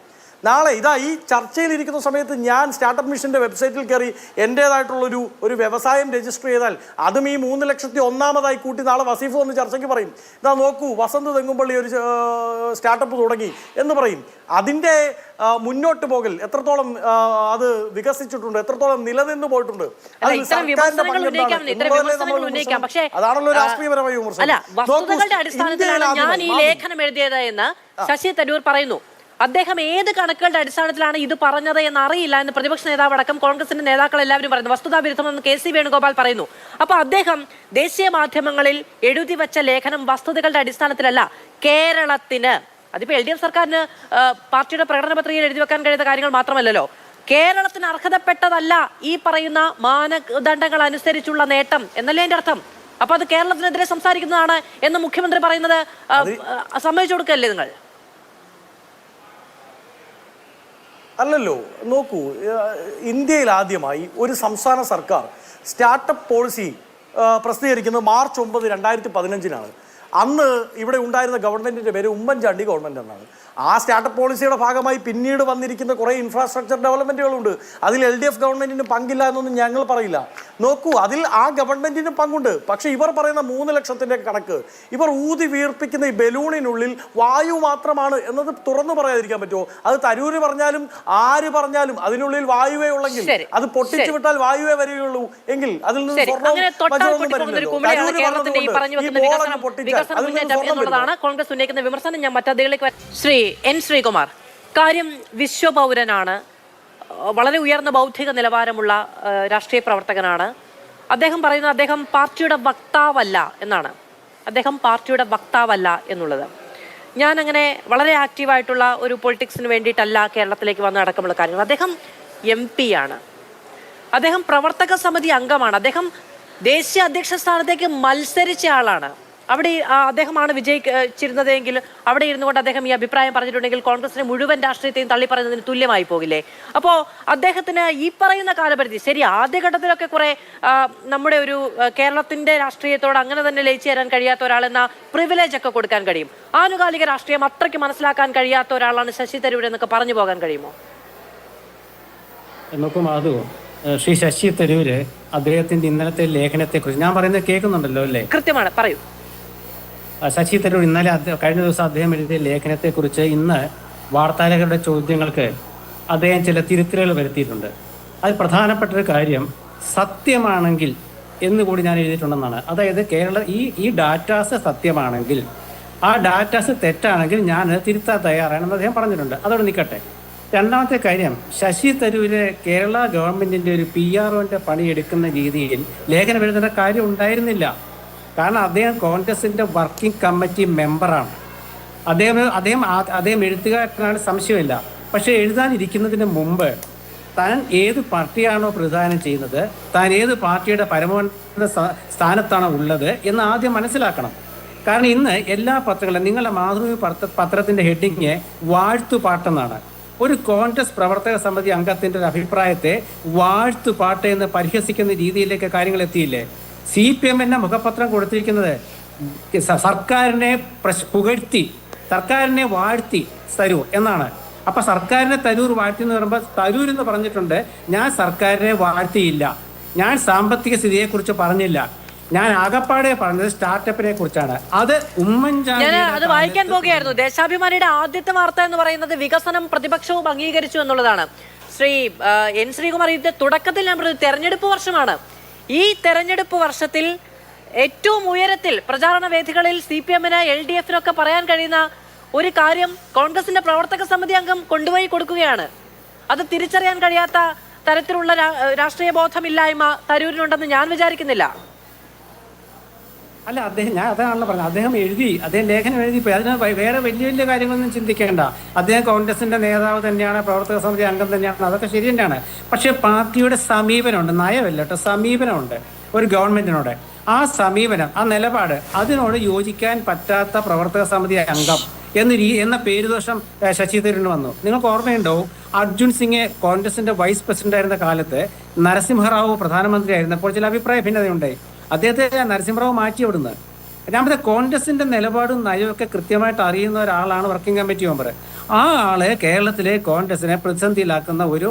നാളെ ഈ ചർച്ചയിലിരിക്കുന്ന സമയത്ത് ഞാൻ സ്റ്റാർട്ടപ്പ് മിഷന്റെ വെബ്സൈറ്റിൽ കയറി എൻ്റേതായിട്ടുള്ളൊരു വ്യവസായം രജിസ്റ്റർ ചെയ്താൽ അതും ഈ 3,01,000 കൂട്ടി നാളെ വസീഫ് വന്ന് ചർച്ചയ്ക്ക് പറയും, ഇതാ നോക്കൂ വസന്ത് തെങ്ങുംപള്ളി ഒരു സ്റ്റാർട്ടപ്പ് തുടങ്ങി എന്ന് പറയും. അതിൻ്റെ മുന്നോട്ട് പോകൽ എത്രത്തോളം അത് വികസിച്ചിട്ടുണ്ട്, എത്രത്തോളം നിലനിന്ന് പോയിട്ടുണ്ട്, അതാണല്ലോ രാഷ്ട്രീയപരമായ വിമർശനം. വസ്തുതകളുടെ അടിസ്ഥാനത്തിലാണ് ഞാൻ ഈ ലേഖനം എഴുതിയത് എന്ന് ശശി തരൂർ പറയുന്നു. അദ്ദേഹം ഏത് കണക്കുകളുടെ അടിസ്ഥാനത്തിലാണ് ഇത് പറഞ്ഞത് എന്ന് അറിയില്ല എന്ന് പ്രതിപക്ഷ നേതാവ് അടക്കം കോൺഗ്രസിന്റെ നേതാക്കൾ എല്ലാവരും പറയുന്നു. വസ്തുതാവിരുദ്ധമെന്ന് KC വേണുഗോപാൽ പറയുന്നു. അപ്പൊ അദ്ദേഹം ദേശീയ മാധ്യമങ്ങളിൽ എഴുതി വെച്ച ലേഖനം വസ്തുതകളുടെ അടിസ്ഥാനത്തിലല്ല, കേരളത്തിന്, അതിപ്പോ LDF സർക്കാരിന് പാർട്ടിയുടെ പ്രകടന പത്രികയിൽ എഴുതി വെക്കാൻ കഴിയുന്ന കാര്യങ്ങൾ മാത്രമല്ലല്ലോ, കേരളത്തിന് അർഹതപ്പെട്ടതല്ല ഈ പറയുന്ന മാനദണ്ഡങ്ങൾ അനുസരിച്ചുള്ള നേട്ടം എന്നല്ലേ എന്റെ അർത്ഥം. അപ്പൊ അത് കേരളത്തിനെതിരെ സംസാരിക്കുന്നതാണ് എന്ന് മുഖ്യമന്ത്രി പറയുന്നത് സമ്മതിച്ചു കൊടുക്കല്ലേ നിങ്ങൾ? അല്ലല്ലോ, നോക്കൂ, ഇന്ത്യയിൽ ആദ്യമായി ഒരു സംസ്ഥാന സർക്കാർ സ്റ്റാർട്ടപ്പ് പോളിസി പ്രസിദ്ധീകരിക്കുന്നത് മാർച്ച് 9, 2015 അന്ന് ഇവിടെ ഉണ്ടായിരുന്ന ഗവൺമെന്റിന്റെ പേര് ഉമ്മൻചാണ്ടി ഗവൺമെന്റ് എന്നാണ്. ആ സ്റ്റാർട്ടപ്പ് പോളിസിയുടെ ഭാഗമായി പിന്നീട് വന്നിരിക്കുന്ന കുറേ ഇൻഫ്രാസ്ട്രക്ചർ ഡെവലപ്മെന്റുകളുണ്ട്. അതിൽ LDF ഗവൺമെന്റിന് പങ്കില്ല എന്നൊന്നും ഞങ്ങൾ പറയില്ല. നോക്കൂ, അതിൽ ആ ഗവൺമെന്റിന് പങ്കുണ്ട്. പക്ഷെ ഇവർ പറയുന്ന 3 ലക്ഷത്തിന്റെ കണക്ക്, ഇവർ ഊതി വീർപ്പിക്കുന്ന ഈ ബലൂണിനുള്ളിൽ വായു മാത്രമാണ് എന്നത് തുറന്നു പറയാതിരിക്കാൻ പറ്റുമോ? അത് തരൂര് പറഞ്ഞാലും ആര് പറഞ്ഞാലും അതിനുള്ളിൽ വായുവേ ഉള്ളെങ്കിൽ, അത് പൊട്ടിച്ചു വിട്ടാൽ വായുവേ വരികയുള്ളൂ എങ്കിൽ അതിൽ നിന്ന് എന്നുള്ളതാണ് കോൺഗ്രസ് ഉന്നയിക്കുന്ന വിമർശനം. ഞാൻ മറ്റതിലേക്ക് ശ്രീ N. ശ്രീകുമാർ, കാര്യം വിശ്വപൗരനാണ്, വളരെ ഉയർന്ന ബൗദ്ധിക നിലവാരമുള്ള രാഷ്ട്രീയ പ്രവർത്തകനാണ്. അദ്ദേഹം പറയുന്നത് അദ്ദേഹം പാർട്ടിയുടെ വക്താവല്ല എന്നാണ്. അദ്ദേഹം പാർട്ടിയുടെ വക്താവല്ല എന്നുള്ളത്, ഞാൻ അങ്ങനെ വളരെ ആക്റ്റീവായിട്ടുള്ള ഒരു പൊളിറ്റിക്സിന് വേണ്ടിയിട്ടല്ല കേരളത്തിലേക്ക് വന്ന് അടക്കമുള്ള കാര്യങ്ങൾ. അദ്ദേഹം MP ആണ്, അദ്ദേഹം പ്രവർത്തക സമിതി അംഗമാണ്, അദ്ദേഹം ദേശീയ അധ്യക്ഷ സ്ഥാനത്തേക്ക് മത്സരിച്ച ആളാണ്. അവിടെ അദ്ദേഹമാണ് വിജയിച്ചിരുന്നതെങ്കിൽ അവിടെ ഇരുന്നു കൊണ്ട് അദ്ദേഹം ഈ അഭിപ്രായം പറഞ്ഞിട്ടുണ്ടെങ്കിൽ കോൺഗ്രസിന്റെ മുഴുവൻ രാഷ്ട്രീയത്തെയും തള്ളി പറയുന്നതിന് തുല്യമായി പോകില്ലേ? അപ്പോൾ അദ്ദേഹത്തിന് ഈ പറയുന്ന കാലപരിധി ശരി, ആദ്യഘട്ടത്തിലൊക്കെ കുറെ നമ്മുടെ ഒരു കേരളത്തിന്റെ രാഷ്ട്രീയത്തോട് അങ്ങനെ തന്നെ ലയിച്ചു തരാൻ കഴിയാത്ത ഒരാളെന്ന പ്രിവിലേജ് ഒക്കെ കൊടുക്കാൻ കഴിയും. ആനുകാലിക രാഷ്ട്രീയം അത്രയ്ക്ക് മനസ്സിലാക്കാൻ കഴിയാത്ത ഒരാളാണ് ശശി തരൂർ എന്നൊക്കെ പറഞ്ഞു പോകാൻ കഴിയുമോ? നോക്കും അതോ ശ്രീ ശശി തരൂര് അദ്ദേഹത്തിന്റെ ഇന്നലത്തെ ലേഖനത്തെക്കുറിച്ച് ഞാൻ പറയുന്നത് കേൾക്കുന്നുണ്ടല്ലോ അല്ലേ? കൃത്യമാണ്, പറയൂ. ശശി തരൂർ ഇന്നലെ കഴിഞ്ഞ ദിവസം അദ്ദേഹം എഴുതിയ ലേഖനത്തെക്കുറിച്ച് ഇന്ന് വാർത്താലേഖകരുടെ ചോദ്യങ്ങൾക്ക് അദ്ദേഹം ചില തിരുത്തലുകൾ വരുത്തിയിട്ടുണ്ട്. അതിൽ പ്രധാനപ്പെട്ട ഒരു കാര്യം സത്യമാണെങ്കിൽ എന്നുകൂടി ഞാൻ എഴുതിയിട്ടുണ്ടെന്നാണ്. അതായത് ഈ ഡാറ്റാസ് സത്യമാണെങ്കിൽ, ആ ഡാറ്റാസ് തെറ്റാണെങ്കിൽ ഞാൻ തിരുത്താൻ തയ്യാറാണെന്ന് അദ്ദേഹം പറഞ്ഞിട്ടുണ്ട്. അതോടെ നിൽക്കട്ടെ. രണ്ടാമത്തെ കാര്യം, ശശി തരൂര് കേരള ഗവൺമെന്റിന്റെ ഒരു PROന്റെ പണിയെടുക്കുന്ന രീതിയിൽ ലേഖനം എഴുതേണ്ട കാര്യം ഉണ്ടായിരുന്നില്ല. കാരണം അദ്ദേഹം കോൺഗ്രസിന്റെ വർക്കിംഗ് കമ്മിറ്റി മെമ്പറാണ്. അദ്ദേഹം എഴുത്തുകാരനാണ്, സംശയമില്ല. പക്ഷെ എഴുതാനിരിക്കുന്നതിന് മുമ്പ് താൻ ഏത് പാർട്ടിയാണോ പ്രതിദാനം ചെയ്യുന്നത്, താൻ ഏത് പാർട്ടിയുടെ പരമോന്നത സ്ഥാനത്താണോ ഉള്ളത് എന്ന് ആദ്യം മനസ്സിലാക്കണം. കാരണം ഇന്ന് എല്ലാ പത്രങ്ങളും, നിങ്ങളുടെ മാതൃഭൂമി പത്രത്തിന്റെ ഹെഡിങ് വാഴ്ത്തുപാട്ടെന്നാണ്. ഒരു കോൺഗ്രസ് പ്രവർത്തക സമിതി അംഗത്തിന്റെ ഒരു അഭിപ്രായത്തെ വാഴ്ത്തുപാട്ട് എന്ന് പരിഹസിക്കുന്ന രീതിയിലേക്ക് കാര്യങ്ങൾ എത്തിയില്ലേ? CPM മുഖപത്രം കൊടുത്തിരിക്കുന്നത് സർക്കാരിനെ പുകഴ്ത്തി, സർക്കാരിനെ വാഴ്ത്തി തരൂർ എന്നാണ്. അപ്പൊ സർക്കാരിനെ തരൂർ വാഴ്ത്തി എന്ന് പറയുമ്പോൾ തരൂർ എന്ന് പറഞ്ഞിട്ടുണ്ട്, ഞാൻ സർക്കാരിനെ വാഴ്ത്തിയില്ല, ഞാൻ സാമ്പത്തിക സ്ഥിതിയെക്കുറിച്ച് പറഞ്ഞില്ല, ഞാൻ ആകപ്പാടെ പറഞ്ഞത് സ്റ്റാർട്ടപ്പിനെ കുറിച്ചാണ്. അത് ഉമ്മൻചാണ്ടി അത് വായിക്കാൻ പോകുകയായിരുന്നു. ദേശാഭിമാനിയുടെ ആദ്യത്തെ വാർത്ത എന്ന് പറയുന്നത് വികസനം പ്രതിപക്ഷവും അംഗീകരിച്ചു എന്നുള്ളതാണ്. ശ്രീ N. ശ്രീകുമാർ, ഇതിന്റെ തുടക്കത്തിൽ ഞാൻ പറഞ്ഞത് തെരഞ്ഞെടുപ്പ് വർഷമാണ്. ഈ തെരഞ്ഞെടുപ്പ് വർഷത്തിൽ ഏറ്റവും ഉയരത്തിൽ പ്രചാരണ വേദികളിൽ CPM-ന് LDF-നൊക്കെ പറയാൻ കഴിയുന്ന ഒരു കാര്യം കോൺഗ്രസിന്റെ പ്രവർത്തക സമിതി അംഗം കൊണ്ടുപോയി കൊടുക്കുകയാണ്. അത് തിരിച്ചറിയാൻ കഴിയാത്ത തരത്തിലുള്ള രാഷ്ട്രീയ ബോധമില്ലായ്മ തരൂരിനുണ്ടെന്ന് ഞാൻ വിചാരിക്കുന്നില്ല. അല്ല, ഞാൻ അതാണല്ലോ പറഞ്ഞത്. അദ്ദേഹം ലേഖനം എഴുതിപ്പോയി. അതിന് വേറെ വലിയ വലിയ കാര്യങ്ങളൊന്നും ചിന്തിക്കേണ്ട. അദ്ദേഹം കോൺഗ്രസിന്റെ നേതാവ് തന്നെയാണ്, പ്രവർത്തക സമിതി അംഗം തന്നെയാണ്, അതൊക്കെ ശരി തന്നെയാണ്. പക്ഷെ പാർട്ടിയുടെ സമീപനമുണ്ട്, നയമല്ല കേട്ടോ, സമീപനമുണ്ട് ഒരു ഗവൺമെന്റിനോട്. ആ സമീപനം, ആ നിലപാട്, അതിനോട് യോജിക്കാൻ പറ്റാത്ത പ്രവർത്തക സമിതി അംഗം എന്ന പേരുദോഷം ശശി തരൂരിന് വന്നു. നിങ്ങൾക്ക് ഓർമ്മയുണ്ടോ, അർജുൻ സിംഗ് കോൺഗ്രസിന്റെ വൈസ് പ്രസിഡന്റ് ആയിരുന്ന കാലത്ത് നരസിംഹറാവു പ്രധാനമന്ത്രി ആയിരുന്നപ്പോൾ ചില അഭിപ്രായ ഭിന്നതയുണ്ടായി. അദ്ദേഹത്തെ നരസിംഹറാവു മാറ്റി വിടുന്നത്. രണ്ടാമത്തെ, കോൺഗ്രസിന്റെ നിലപാടും നയമൊക്കെ കൃത്യമായിട്ട് അറിയുന്ന ഒരാളാണ് വർക്കിംഗ് കമ്മിറ്റി മെമ്പർ. ആ ആള് കേരളത്തിലെ കോൺഗ്രസിനെ പ്രതിസന്ധിയിലാക്കുന്ന ഒരു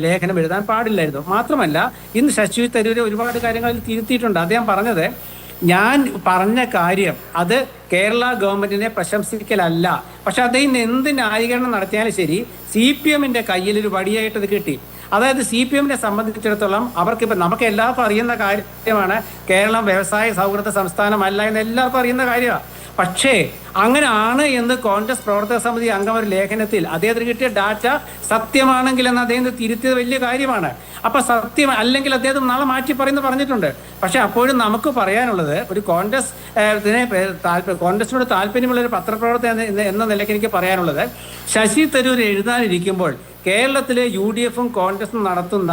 ലേഖനം എഴുതാൻ പാടില്ലായിരുന്നു. മാത്രമല്ല, ഇന്ന് ശശി തരൂര് ഒരുപാട് കാര്യങ്ങളിൽ തിരുത്തിയിട്ടുണ്ട്. അദ്ദേഹം പറഞ്ഞത്, ഞാൻ പറഞ്ഞ കാര്യം അത് കേരള ഗവൺമെന്റിനെ പ്രശംസിക്കലല്ല, പക്ഷെ അദ്ദേഹം എന്ത് ന്യായീകരണം നടത്തിയാലും ശരി CPM-ന്റെ കയ്യിൽ ഒരു വടിയായിട്ട് അത് കിട്ടി. അതായത് CPM-നെ സംബന്ധിച്ചിടത്തോളം അവർക്കിപ്പോൾ, നമുക്ക് എല്ലാവർക്കും അറിയുന്ന കാര്യമാണ് കേരളം വ്യവസായ സൗഹൃദ സംസ്ഥാനമല്ല എന്ന് എല്ലാവർക്കും അറിയുന്ന കാര്യമാണ്. പക്ഷേ അങ്ങനെയാണ് എന്ന് കോൺഗ്രസ് പ്രവർത്തക സമിതി അംഗം ഒരു ലേഖനത്തിൽ അദ്ദേഹത്തിന് കിട്ടിയ ഡാറ്റ സത്യമാണെങ്കിൽ എന്ന് അദ്ദേഹം തിരുത്തിയത് വലിയ കാര്യമാണ്. അപ്പൊ സത്യം അല്ലെങ്കിൽ അദ്ദേഹം നാളെ മാറ്റി പറഞ്ഞിട്ടുണ്ട്. പക്ഷെ അപ്പോഴും നമുക്ക് പറയാനുള്ളത് ഒരു കോൺഗ്രസിനോട് താല്പര്യമുള്ള ഒരു പത്രപ്രവർത്തകൻ എന്ന നിലയ്ക്ക് എനിക്ക് പറയാനുള്ളത്, ശശി തരൂർ എഴുതാനിരിക്കുമ്പോൾ കേരളത്തിലെ UDFും കോൺഗ്രസും നടത്തുന്ന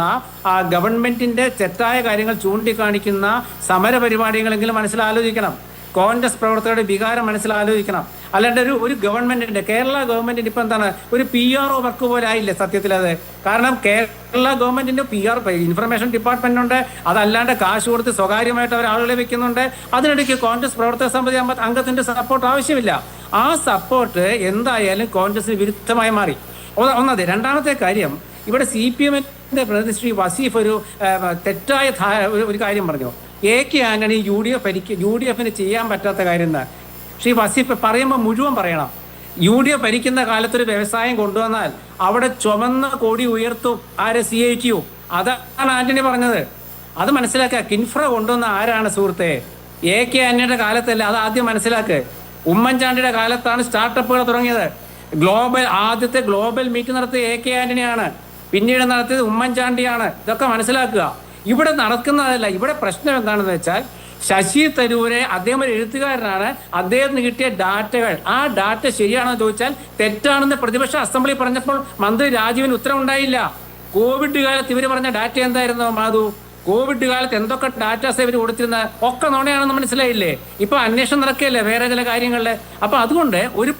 ഗവൺമെന്റിന്റെ തെറ്റായ കാര്യങ്ങൾ ചൂണ്ടിക്കാണിക്കുന്ന സമര പരിപാടികളെങ്കിലും മനസ്സിലാലോചിക്കണം. കോൺഗ്രസ് പ്രവർത്തകരുടെ വികാരം മനസ്സിലാലോചിക്കണം. അല്ലാണ്ട് ഒരു ഗവൺമെന്റിന്റെ കേരള ഗവൺമെന്റിന് ഇപ്പൊ എന്താണ് ഒരു PRO വർക്ക് പോലെ ആയില്ലേ സത്യത്തിൽ അത്. കാരണം കേരള ഗവൺമെന്റിന്റെ ഇൻഫർമേഷൻ ഡിപ്പാർട്ട്മെന്റ് ഉണ്ട്, അതല്ലാണ്ട് കാശ് കൊടുത്ത് സ്വകാര്യമായിട്ട് അവർ ആളുകളെ വെക്കുന്നുണ്ട്. അതിനിടയ്ക്ക് കോൺഗ്രസ് പ്രവർത്തക സമിതി അംഗത്തിന്റെ സപ്പോർട്ട് ആവശ്യമില്ല. ആ സപ്പോർട്ട് എന്തായാലും കോൺഗ്രസിന് വിരുദ്ധമായി മാറി. ഒന്നത്. രണ്ടാമത്തെ കാര്യം, ഇവിടെ CPMന്റെ പ്രതിനിധി ശ്രീ വസീഫ് ഒരു തെറ്റായ ഒരു കാര്യം പറഞ്ഞു. AK ആന്റണി UDFിന് ചെയ്യാൻ പറ്റാത്ത കാര്യം എന്താ? ശ്രീ വസീഫ് പറയുമ്പോൾ മുഴുവൻ പറയണം. UDF ഭരിക്കുന്ന കാലത്തൊരു വ്യവസായം കൊണ്ടുവന്നാൽ അവിടെ ചുമന്ന കൊടി ഉയർത്തും ആര്? CITU. അതാണ് ആന്റണി പറഞ്ഞത്. അത് മനസ്സിലാക്കുക. കിൻഫ്ര കൊണ്ടുവന്ന ആരാണ് സുഹൃത്തെ? AK ആന്റണിയുടെ കാലത്തല്ല, അത് ആദ്യം മനസ്സിലാക്കുക. ഉമ്മൻചാണ്ടിയുടെ കാലത്താണ് സ്റ്റാർട്ടപ്പുകൾ തുടങ്ങിയത്. ആദ്യത്തെ ഗ്ലോബൽ മീറ്റ് നടത്തിയത് AK ആന്റണിയാണ്, പിന്നീട് നടത്തിയത് ഉമ്മൻചാണ്ടിയാണ്. ഇതൊക്കെ മനസ്സിലാക്കുക. ഇവിടെ നടക്കുന്നതല്ല. ഇവിടെ പ്രശ്നം എന്താണെന്ന് വെച്ചാൽ ശശി തരൂരെ, അദ്ദേഹം ഒരു എഴുത്തുകാരനാണ്, അദ്ദേഹത്തിന് കിട്ടിയ ഡാറ്റകൾ, ആ ഡാറ്റ ശരിയാണെന്ന് ചോദിച്ചാൽ തെറ്റാണെന്ന് പ്രതിപക്ഷ അസംബ്ലി പറഞ്ഞപ്പോൾ മന്ത്രി രാജീവിന് ഉത്തരവുണ്ടായില്ല. കോവിഡ് കാലത്ത് ഇവർ പറഞ്ഞ ഡാറ്റ എന്തായിരുന്നു മാധു? കോവിഡ് കാലത്ത് എന്തൊക്കെ ഡാറ്റാസ് ഇവർ കൊടുത്തിരുന്നത് ഒക്കെ നുണയാണെന്ന് മനസ്സിലായില്ലേ? ഇപ്പൊ അന്വേഷണം നടക്കുകയല്ലേ വേറെ ചില കാര്യങ്ങളില്. അപ്പൊ അതുകൊണ്ട് ഒരു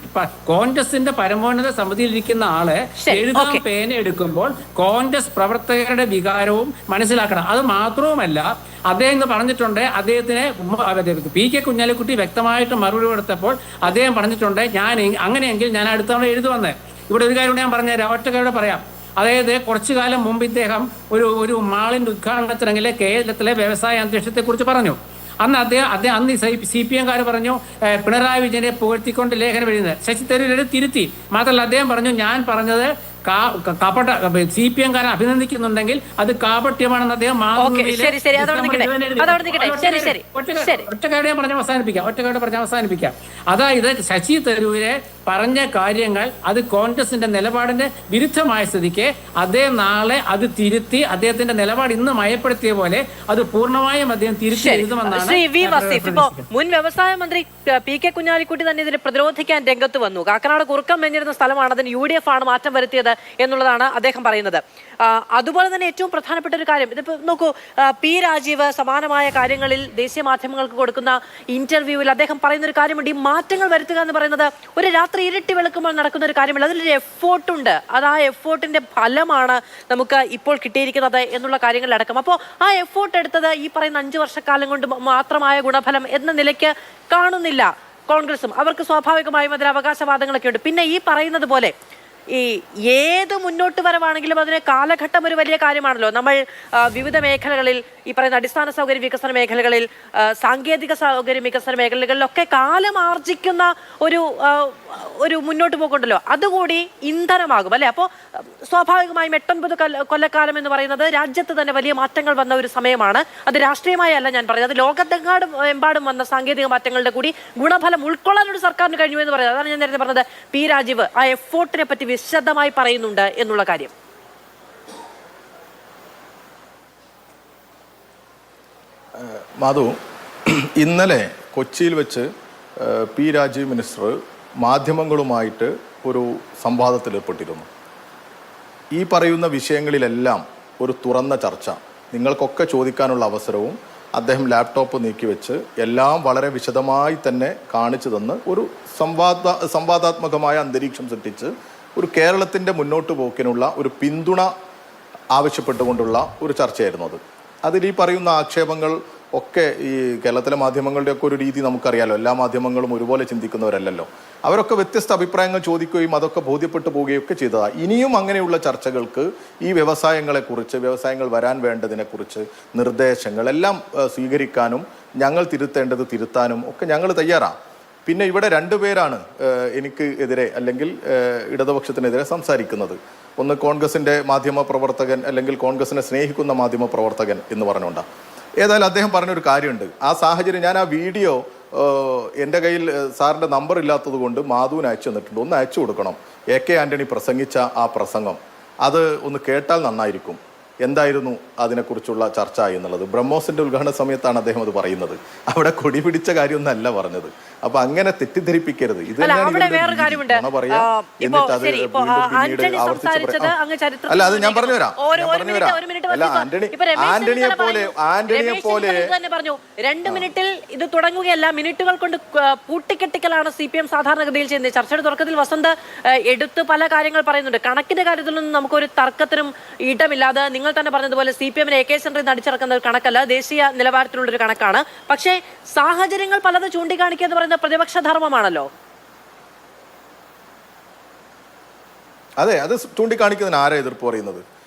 കോൺഗ്രസിന്റെ പരമോന്നത സമിതിയിലിരിക്കുന്ന ആള് എഴുതാൻ പേന എടുക്കുമ്പോൾ കോൺഗ്രസ് പ്രവർത്തകരുടെ വികാരവും മനസ്സിലാക്കണം. അത് മാത്രവുമല്ല, അദ്ദേഹം പറഞ്ഞിട്ടുണ്ട്, അദ്ദേഹത്തിന് PK കുഞ്ഞാലിക്കുട്ടി വ്യക്തമായിട്ട് മറുപടി കൊടുത്തപ്പോൾ അദ്ദേഹം പറഞ്ഞിട്ടുണ്ട്, ഞാൻ അങ്ങനെയെങ്കിൽ ഞാൻ അടുത്ത തവണ എഴുതുവന്ന്. ഇവിടെ ഒരു കാര്യം ഞാൻ പറഞ്ഞുതരാം, ഒറ്റക്കാരോട് പറയാം. അതായത് കുറച്ചു കാലം മുമ്പ് ഇദ്ദേഹം ഒരു മാളിന്റെ ഉദ്ഘാടനത്തിനെങ്കിൽ കേരളത്തിലെ വ്യവസായ അന്തരീക്ഷത്തെക്കുറിച്ച് പറഞ്ഞു. അന്ന് CPMകാർ പറഞ്ഞു പിണറായി വിജയനെ പുകഴ്ത്തിക്കൊണ്ട് ലേഖനം എഴുതുന്നത്. ശശി തരൂർ തിരുത്തി. മാത്രമല്ല അദ്ദേഹം പറഞ്ഞു, ഞാൻ പറഞ്ഞത് CPMകാരൻ അഭിനന്ദിക്കുന്നുണ്ടെങ്കിൽ അത് കാപട്യമാണെന്ന് അദ്ദേഹം ഒറ്റക്കാരുടെ പറഞ്ഞ് അവസാനിപ്പിക്കാം. അതായത് ശശി തരൂരെ പറഞ്ഞ കാര്യങ്ങൾ അത് കോൺഗ്രസിന്റെ നിലപാടിന്റെ വിരുദ്ധമായ സ്ഥിതിക്ക് അദ്ദേഹം നാളെ അത് തിരുത്തി അദ്ദേഹത്തിന്റെ നിലപാട് ഇന്ന് മയപ്പെടുത്തിയ പോലെ അത് പൂർണ്ണമായും അദ്ദേഹം തിരുത്തി എഴുതുമെന്നാണ്. മുൻ വ്യവസായ മന്ത്രി PK കുഞ്ഞാലിക്കുട്ടി തന്നെ ഇതിനെ പ്രതിരോധിക്കാൻ രംഗത്ത് വന്നു. കാക്കനാട് കുറുക്കം മെഞ്ഞിരുന്ന സ്ഥലമാണ്, അതിന് UDF ആണ് മാറ്റം വരുത്തിയത് എന്നുള്ളതാണ് അദ്ദേഹം പറയുന്നത്. അതുപോലെ തന്നെ ഏറ്റവും പ്രധാനപ്പെട്ട ഒരു കാര്യം, ഇതിപ്പോ നോക്കൂ, P രാജീവ് സമാനമായ കാര്യങ്ങളിൽ ദേശീയ മാധ്യമങ്ങൾക്ക് കൊടുക്കുന്ന ഇന്റർവ്യൂവിൽ അദ്ദേഹം പറയുന്ന ഒരു കാര്യമുണ്ട്. ഈ മാറ്റങ്ങൾ വരുത്തുക എന്ന് പറയുന്നത് ഒരു രാത്രി ഇരുട്ടി വെളുക്കുമ്പോൾ നടക്കുന്ന ഒരു കാര്യമല്ല, അതിലൊരു എഫോർട്ടുണ്ട്. അത് ആ എഫോർട്ടിന്റെ ഫലമാണ് നമുക്ക് ഇപ്പോൾ കിട്ടിയിരിക്കുന്നത് എന്നുള്ള കാര്യങ്ങളിലടക്കം. അപ്പോൾ ആ എഫോർട്ട് എടുത്തത് ഈ പറയുന്ന 5 വർഷക്കാലം കൊണ്ട് മാത്രമായ ഗുണഫലം എന്ന നിലയ്ക്ക് കാണുന്നില്ല കോൺഗ്രസും. അവർക്ക് സ്വാഭാവികമായും അതിൽ അവകാശവാദങ്ങളൊക്കെ ഉണ്ട്. പിന്നെ ഈ പറയുന്നത് പോലെ ഈ ഏത് മുന്നോട്ട് വരവാണെങ്കിലും അതിന് കാലഘട്ടം ഒരു വലിയ കാര്യമാണല്ലോ. നമ്മൾ വിവിധ മേഖലകളിൽ, ഈ പറയുന്ന അടിസ്ഥാന സൗകര്യ വികസന മേഖലകളിൽ, സാങ്കേതിക സൗകര്യ വികസന മേഖലകളിലൊക്കെ കാലം ആർജിക്കുന്ന ഒരു മുന്നോട്ട് പോക്കുണ്ടല്ലോ, അതുകൂടി ഇന്ധനമാകും അല്ലെ. അപ്പോൾ സ്വാഭാവികമായും 89 കൊല്ലക്കാലം എന്ന് പറയുന്നത് രാജ്യത്ത് തന്നെ വലിയ മാറ്റങ്ങൾ വന്ന ഒരു സമയമാണ്. അത് രാഷ്ട്രീയമായല്ല ഞാൻ പറയുന്നത്, ലോകത്തെമ്പാടും വന്ന സാങ്കേതിക മാറ്റങ്ങളുടെ കൂടി ഗുണഫലം ഉൾക്കൊള്ളാൻ ഒരു സർക്കാരിന് കഴിഞ്ഞു എന്ന് പറയുന്നത്. അതാണ് ഞാൻ നേരത്തെ പറഞ്ഞത്. P രാജീവ് ആ എഫോർട്ടിനെ പറ്റി വിശദമായി പറയുന്നുണ്ട് എന്നുള്ള കാര്യം. മാധു, ഇന്നലെ കൊച്ചിയിൽ വെച്ച് P രാജീവ് മിനിസ്റ്റർ മാധ്യമങ്ങളുമായിട്ട് ഒരു സംവാദത്തിൽ ഏർപ്പെട്ടിരുന്നു. ഈ പറയുന്ന വിഷയങ്ങളിലെല്ലാം ഒരു തുറന്ന ചർച്ച, നിങ്ങൾക്കൊക്കെ ചോദിക്കാനുള്ള അവസരവും അദ്ദേഹം ലാപ്ടോപ്പ് നീക്കി വെച്ച് എല്ലാം വളരെ വിശദമായി തന്നെ കാണിച്ചു തന്ന് ഒരു സംവാദാത്മകമായ അന്തരീക്ഷം സൃഷ്ടിച്ച് ഒരു കേരളത്തിൻ്റെ മുന്നോട്ട് പോക്കിനുള്ള ഒരു പിന്തുണ ആവശ്യപ്പെട്ടുകൊണ്ടുള്ള ഒരു ചർച്ചയായിരുന്നു അത്. അതിൽ ഈ പറയുന്ന ആക്ഷേപങ്ങൾ ഒക്കെ ഈ കേരളത്തിലെ മാധ്യമങ്ങളുടെയൊക്കെ ഒരു രീതി നമുക്കറിയാലോ. എല്ലാ മാധ്യമങ്ങളും ഒരുപോലെ ചിന്തിക്കുന്നവരല്ലല്ലോ. അവരൊക്കെ വ്യത്യസ്ത അഭിപ്രായങ്ങൾ ചോദിക്കുകയും അതൊക്കെ ബോധ്യപ്പെട്ടു പോവുകയൊക്കെ ചെയ്തതാണ്. ഇനിയും അങ്ങനെയുള്ള ചർച്ചകൾക്ക് ഈ വ്യവസായങ്ങളെക്കുറിച്ച്, വ്യവസായങ്ങൾ വരാൻ വേണ്ടതിനെക്കുറിച്ച് നിർദ്ദേശങ്ങൾ എല്ലാം സ്വീകരിക്കാനും ഞങ്ങൾ തിരുത്തേണ്ടത് തിരുത്താനും ഒക്കെ ഞങ്ങൾ തയ്യാറാണ്. പിന്നെ ഇവിടെ 2 പേരാണ് എനിക്ക് എതിരെ അല്ലെങ്കിൽ ഇടതുപക്ഷത്തിനെതിരെ സംസാരിക്കുന്നത്. ഒന്ന് കോൺഗ്രസിൻ്റെ മാധ്യമ പ്രവർത്തകൻ അല്ലെങ്കിൽ കോൺഗ്രസിനെ സ്നേഹിക്കുന്ന മാധ്യമ പ്രവർത്തകൻ എന്ന് പറഞ്ഞുകൊണ്ടാണ്. ഏതായാലും അദ്ദേഹം പറഞ്ഞൊരു കാര്യമുണ്ട്. ആ സാഹചര്യം ഞാൻ ആ വീഡിയോ എൻ്റെ കയ്യിൽ സാറിൻ്റെ നമ്പർ ഇല്ലാത്തത് കൊണ്ട് മാധുവിന് അയച്ചു തന്നിട്ടുണ്ട്. ഒന്ന് അയച്ചു കൊടുക്കണം. AK ആൻ്റണി പ്രസംഗിച്ച ആ പ്രസംഗം അത് ഒന്ന് കേട്ടാൽ നന്നായിരിക്കും. എന്തായിരുന്നു അതിനെക്കുറിച്ചുള്ള ചർച്ച എന്നുള്ളത്. ബ്രഹ്മോസിന്റെ ഉദ്ഘാടന സമയത്താണ് അദ്ദേഹം അത് പറയുന്നത്. അവിടെ കൊടി പിടിച്ച കാര്യമൊന്നല്ല പറഞ്ഞത്. അപ്പൊ അങ്ങനെ തെറ്റിദ്ധരിപ്പിക്കരുത്. ഇത് അല്ല, അത് ഞാൻ പറഞ്ഞുതരാം. അല്ല, ആന്റണിയെ പോലെ 2 മിനിറ്റിൽ ഇത് തുടങ്ങുകയല്ല, മിനിറ്റുകൾ കൊണ്ട് പൂട്ടിക്കെട്ടിക്കലാണ് CPM സാധാരണഗതിയിൽ ചെയ്യുന്നത്. ചർച്ചയുടെ തുടക്കത്തിൽ വസന്ത് എടുത്ത് പല കാര്യങ്ങൾ പറയുന്നുണ്ട്. കണക്കിന്റെ കാര്യത്തിലൊന്നും നമുക്കൊരു തർക്കത്തിനും ഇടമില്ലാതെ നിങ്ങൾ തന്നെ പറഞ്ഞതുപോലെ CPM-നെ AK സെന്ററിൽ നിന്ന് അടിച്ചിറക്കുന്ന ഒരു കണക്കല്ല, ദേശീയ നിലവാരത്തിലുള്ള ഒരു കണക്കാണ്. പക്ഷേ സാഹചര്യങ്ങൾ പലത് ചൂണ്ടിക്കാണിക്കുക എന്ന് പറയുന്നത് പ്രതിപക്ഷ ധർമ്മമാണല്ലോ. അതെ, അത് ചൂണ്ടിക്കാണിക്കുന്നതിന് ആരാ എതിർപ്പ് പറയുന്നത്?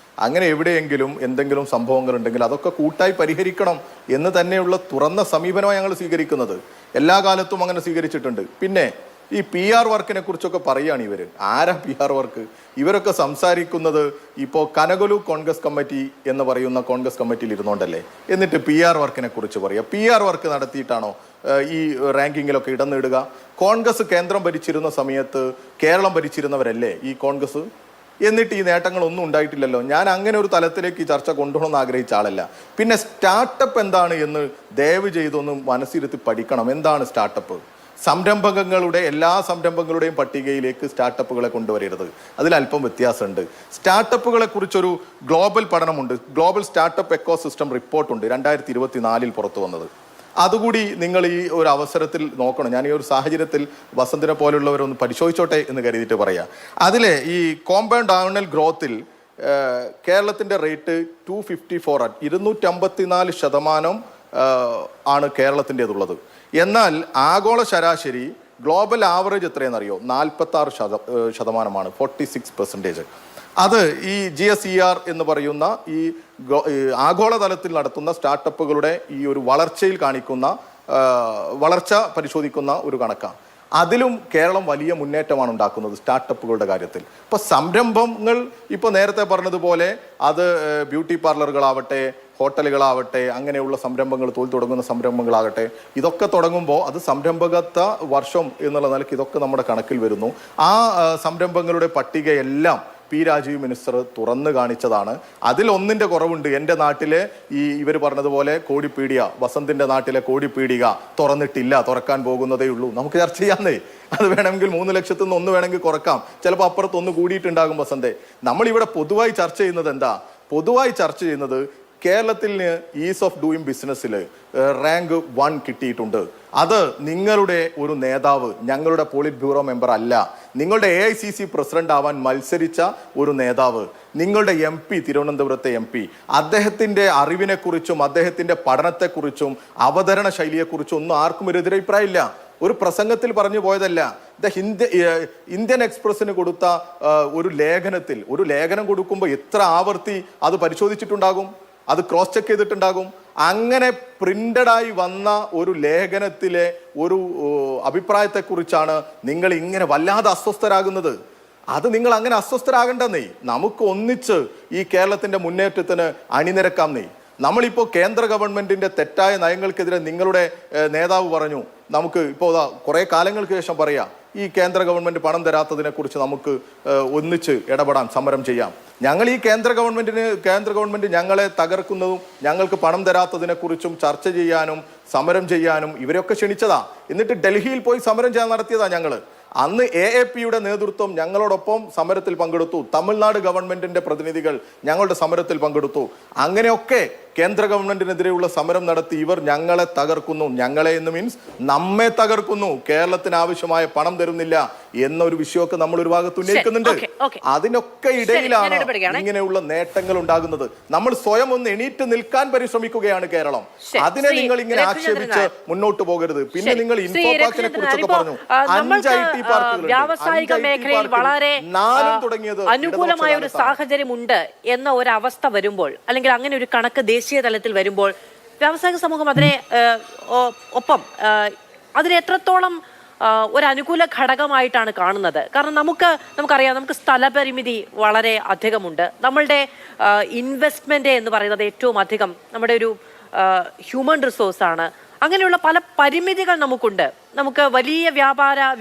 അങ്ങനെ എവിടെയെങ്കിലും എന്തെങ്കിലും സംഭവങ്ങൾ ഉണ്ടെങ്കിൽ അതൊക്കെ കൂട്ടായി പരിഹരിക്കണം എന്ന് തന്നെയുള്ള തുറന്ന സമീപനമാണ് ഞങ്ങൾ സ്വീകരിക്കുന്നത്. എല്ലാ കാലത്തും അങ്ങനെ സ്വീകരിച്ചിട്ടുണ്ട്. പിന്നെ ഈ PR വർക്കിനെ കുറിച്ചൊക്കെ പറയുകയാണ് ഇവർ. ആരാ PR വർക്ക്? ഇവരൊക്കെ സംസാരിക്കുന്നത് ഇപ്പോൾ കനകലു കോൺഗ്രസ് കമ്മിറ്റി എന്ന് പറയുന്ന കോൺഗ്രസ് കമ്മിറ്റിയിൽ ഇരുന്നോണ്ടല്ലേ. എന്നിട്ട് PR വർക്കിനെ കുറിച്ച് പറയുക. PR വർക്ക് നടത്തിയിട്ടാണോ ഈ റാങ്കിങ്ങിലൊക്കെ ഇടം നേടുക? കോൺഗ്രസ് കേന്ദ്രം ഭരിച്ചിരുന്ന സമയത്ത് കേരളം ഭരിച്ചിരുന്നവരല്ലേ ഈ കോൺഗ്രസ്? എന്നിട്ട് ഈ നേട്ടങ്ങളൊന്നും ഉണ്ടായിട്ടില്ലല്ലോ. ഞാൻ അങ്ങനെ ഒരു തലത്തിലേക്ക് ഈ ചർച്ച കൊണ്ടുപോകണമെന്ന് ആഗ്രഹിച്ച ആളല്ല. പിന്നെ സ്റ്റാർട്ടപ്പ് എന്താണ് എന്ന് ദയവ് ചെയ്തൊന്ന് മനസ്സിരുത്തി പഠിക്കണം. എന്താണ് സ്റ്റാർട്ടപ്പ്? സംരംഭകങ്ങളുടെ എല്ലാ സംരംഭങ്ങളുടെയും പട്ടികയിലേക്ക് സ്റ്റാർട്ടപ്പുകളെ കൊണ്ടുവരരുത്. അതിലല്പം വ്യത്യാസമുണ്ട്. സ്റ്റാർട്ടപ്പുകളെ കുറിച്ചൊരു ഗ്ലോബൽ പഠനമുണ്ട്. ഗ്ലോബൽ സ്റ്റാർട്ടപ്പ് എക്കോസിസ്റ്റം റിപ്പോർട്ടുണ്ട് 2024 പുറത്തു വന്നത്. അതുകൂടി നിങ്ങൾ ഈ ഒരു അവസരത്തിൽ നോക്കണം. ഞാൻ ഈ ഒരു സാഹചര്യത്തിൽ വസന്തിനെ പോലുള്ളവരൊന്ന് പരിശോധിച്ചോട്ടെ എന്ന് കരുതിയിട്ട് പറയാം. അതിലെ ഈ കോമ്പൗണ്ട് ആനുവൽ ഗ്രോത്തിൽ കേരളത്തിൻ്റെ റേറ്റ് 254 254% ആണ് കേരളത്തിൻ്റെതുള്ളത്. എന്നാൽ ആഗോള ശരാശരി ഗ്ലോബൽ ആവറേജ് എത്രയെന്നറിയോ? 46% 46%. അത് ഈ GSER എന്ന് പറയുന്ന ഈ ആഗോളതലത്തിൽ നടത്തുന്ന സ്റ്റാർട്ടപ്പുകളുടെ ഈ ഒരു വളർച്ചയിൽ കാണിക്കുന്ന വളർച്ച പരിശോധിക്കുന്ന ഒരു കണക്കാണ്. അതിലും കേരളം വലിയ മുന്നേറ്റമാണ് ഉണ്ടാക്കുന്നത് സ്റ്റാർട്ടപ്പുകളുടെ കാര്യത്തിൽ. ഇപ്പോൾ സംരംഭങ്ങൾ ഇപ്പോൾ നേരത്തെ പറഞ്ഞതുപോലെ അത് ബ്യൂട്ടി പാർലറുകളാവട്ടെ, ഹോട്ടലുകളാവട്ടെ, അങ്ങനെയുള്ള സംരംഭങ്ങൾ, തൊഴിൽ തുടങ്ങുന്ന സംരംഭങ്ങളാകട്ടെ, ഇതൊക്കെ തുടങ്ങുമ്പോൾ അത് സംരംഭകത്വ വർഷം എന്നുള്ള നിലയ്ക്ക് ഇതൊക്കെ നമ്മുടെ കണക്കിൽ വരുന്നു. ആ സംരംഭങ്ങളുടെ പട്ടികയെല്ലാം P. രാജീവ് മിനിസ്റ്റർ തുറന്നു കാണിച്ചതാണ്. അതിലൊന്നിൻ്റെ കുറവുണ്ട്. എൻ്റെ നാട്ടിലെ ഈ ഇവർ പറഞ്ഞതുപോലെ കോടിപ്പീടിക, വസന്തിൻ്റെ നാട്ടിലെ കോടിപ്പീടിക തുറന്നിട്ടില്ല, തുറക്കാൻ പോകുന്നതേ ഉള്ളൂ. നമുക്ക് ചർച്ച ചെയ്യാന്നേ. അത് വേണമെങ്കിൽ 3 ലക്ഷത്തിൽ നിന്ന് 1 വേണമെങ്കിൽ കുറക്കാം. ചിലപ്പോൾ അപ്പുറത്ത് 1 കൂടിയിട്ടുണ്ടാകും വസന്തേ. നമ്മളിവിടെ പൊതുവായി ചർച്ച ചെയ്യുന്നത് എന്താ? പൊതുവായി ചർച്ച ചെയ്യുന്നത് കേരളത്തിന് ഈസ് ഓഫ് ഡൂയിങ് ബിസിനസ്സിൽ റാങ്ക് 1 കിട്ടിയിട്ടുണ്ട്. അത് നിങ്ങളുടെ ഒരു നേതാവ്, ഞങ്ങളുടെ പോളിറ്റ് ബ്യൂറോ മെമ്പർ അല്ല, നിങ്ങളുടെ AICC പ്രസിഡന്റ് ആവാൻ മത്സരിച്ച ഒരു നേതാവ്, നിങ്ങളുടെ MP, തിരുവനന്തപുരത്തെ MP, അദ്ദേഹത്തിൻ്റെ അറിവിനെക്കുറിച്ചും അദ്ദേഹത്തിൻ്റെ പഠനത്തെക്കുറിച്ചും അവതരണ ശൈലിയെക്കുറിച്ചും ഒന്നും ആർക്കും ഒരു എതിരഭിപ്രായമില്ല. ഒരു പ്രസംഗത്തിൽ പറഞ്ഞു പോയതല്ല. ഇന്ത്യൻ എക്സ്പ്രസിന് കൊടുത്ത ഒരു ലേഖനത്തിൽ, ഒരു ലേഖനം കൊടുക്കുമ്പോൾ എത്ര ആവർത്തി അത് പരിശോധിച്ചിട്ടുണ്ടാകും, അത് ക്രോസ് ചെക്ക് ചെയ്തിട്ടുണ്ടാകും. അങ്ങനെ പ്രിന്റഡായി വന്ന ഒരു ലേഖനത്തിലെ ഒരു അഭിപ്രായത്തെക്കുറിച്ചാണ് നിങ്ങൾ ഇങ്ങനെ വല്ലാതെ അസ്വസ്ഥരാകുന്നത്. അത് നിങ്ങൾ അങ്ങനെ അസ്വസ്ഥരാകണ്ടെന്നേ. നമുക്ക് ഒന്നിച്ച് ഈ കേരളത്തിന്റെ മുന്നേറ്റത്തിന് അണിനിരക്കാം നെയ്. നമ്മളിപ്പോൾ കേന്ദ്ര ഗവൺമെന്റിന്റെ തെറ്റായ നയങ്ങൾക്കെതിരെ നിങ്ങളുടെ നേതാവ് പറഞ്ഞു, നമുക്ക് ഇപ്പോൾ കുറേ കാലങ്ങൾക്ക് ശേഷം പറയാം, ഈ കേന്ദ്ര ഗവൺമെന്റ് പണം തരാത്തതിനെ കുറിച്ച് നമുക്ക് ഒന്നിച്ച് ഇടപെടാൻ, സമരം ചെയ്യാം. ഞങ്ങൾ ഈ കേന്ദ്ര ഗവൺമെന്റ് ഞങ്ങളെ തകർക്കുന്നതും ഞങ്ങൾക്ക് പണം തരാത്തതിനെ കുറിച്ചും ചർച്ച ചെയ്യാനും സമരം ചെയ്യാനും ഇവരൊക്കെ ക്ഷണിച്ചതാ. എന്നിട്ട് ഡൽഹിയിൽ പോയി സമരം ചെയ്യാൻ നടത്തിയതാ ഞങ്ങൾ. അന്ന് AAPയുടെ നേതൃത്വം ഞങ്ങളോടൊപ്പം സമരത്തിൽ പങ്കെടുത്തു. തമിഴ്നാട് ഗവൺമെന്റിന്റെ പ്രതിനിധികൾ ഞങ്ങളുടെ സമരത്തിൽ പങ്കെടുത്തു. അങ്ങനെയൊക്കെ കേന്ദ്ര ഗവൺമെന്റിനെതിരെയുള്ള സമരം നടത്തി ഇവർ ഞങ്ങളെ തകർക്കുന്നു. ഞങ്ങളെ എന്ന് മീൻസ് നമ്മെ തകർക്കുന്നു. കേരളത്തിന് ആവശ്യമായ പണം തരുന്നില്ല എന്നൊരു വിഷയമൊക്കെ നമ്മൾ ഒരു ഭാഗത്ത് ഉന്നയിക്കുന്നുണ്ട്. അതിനൊക്കെ ഇടയിലാണ് ഇങ്ങനെയുള്ള നേട്ടങ്ങൾ ഉണ്ടാകുന്നത്. നമ്മൾ സ്വയം ഒന്ന് എണീറ്റ് നിൽക്കാൻ പരിശ്രമിക്കുകയാണ് കേരളം. അതിനെ നിങ്ങൾ ഇങ്ങനെ ആക്ഷേപിച്ച് മുന്നോട്ട് പോകരുത്. പിന്നെ നിങ്ങൾ ഇൻഫോ പാർക്കിനെ കുറിച്ചൊക്കെ പറഞ്ഞു. 5 IT പാർക്കുകൾ, വ്യാവസായിക മേഖലയിൽ വളരെ അനുകൂലമായ ഒരു സാഹചര്യം ഉണ്ട് എന്ന ഒരു അവസ്ഥ വരുമ്പോൾ, അല്ലെങ്കിൽ അങ്ങനെ ഒരു കണക്ക് ദേശീയ തലത്തിൽ വരുമ്പോൾ, വ്യാവസായിക സമൂഹം അതിനെ ഒപ്പം അതിനെ എത്രത്തോളം ഒരു അനുകൂല ഘടകമായിട്ടാണ് കാണുന്നത്? കാരണം നമുക്കറിയാം, നമുക്ക് സ്ഥലപരിമിതി വളരെ അധികമുണ്ട്. നമ്മളുടെ ഇൻവെസ്റ്റ്മെന്റ് എന്ന് പറയുന്നത് ഏറ്റവും അധികം നമ്മുടെ ഒരു ഹ്യൂമൻ റിസോഴ്സാണ്. അങ്ങനെയുള്ള പല പരിമിതികൾ നമുക്കുണ്ട്. നമുക്ക് വലിയ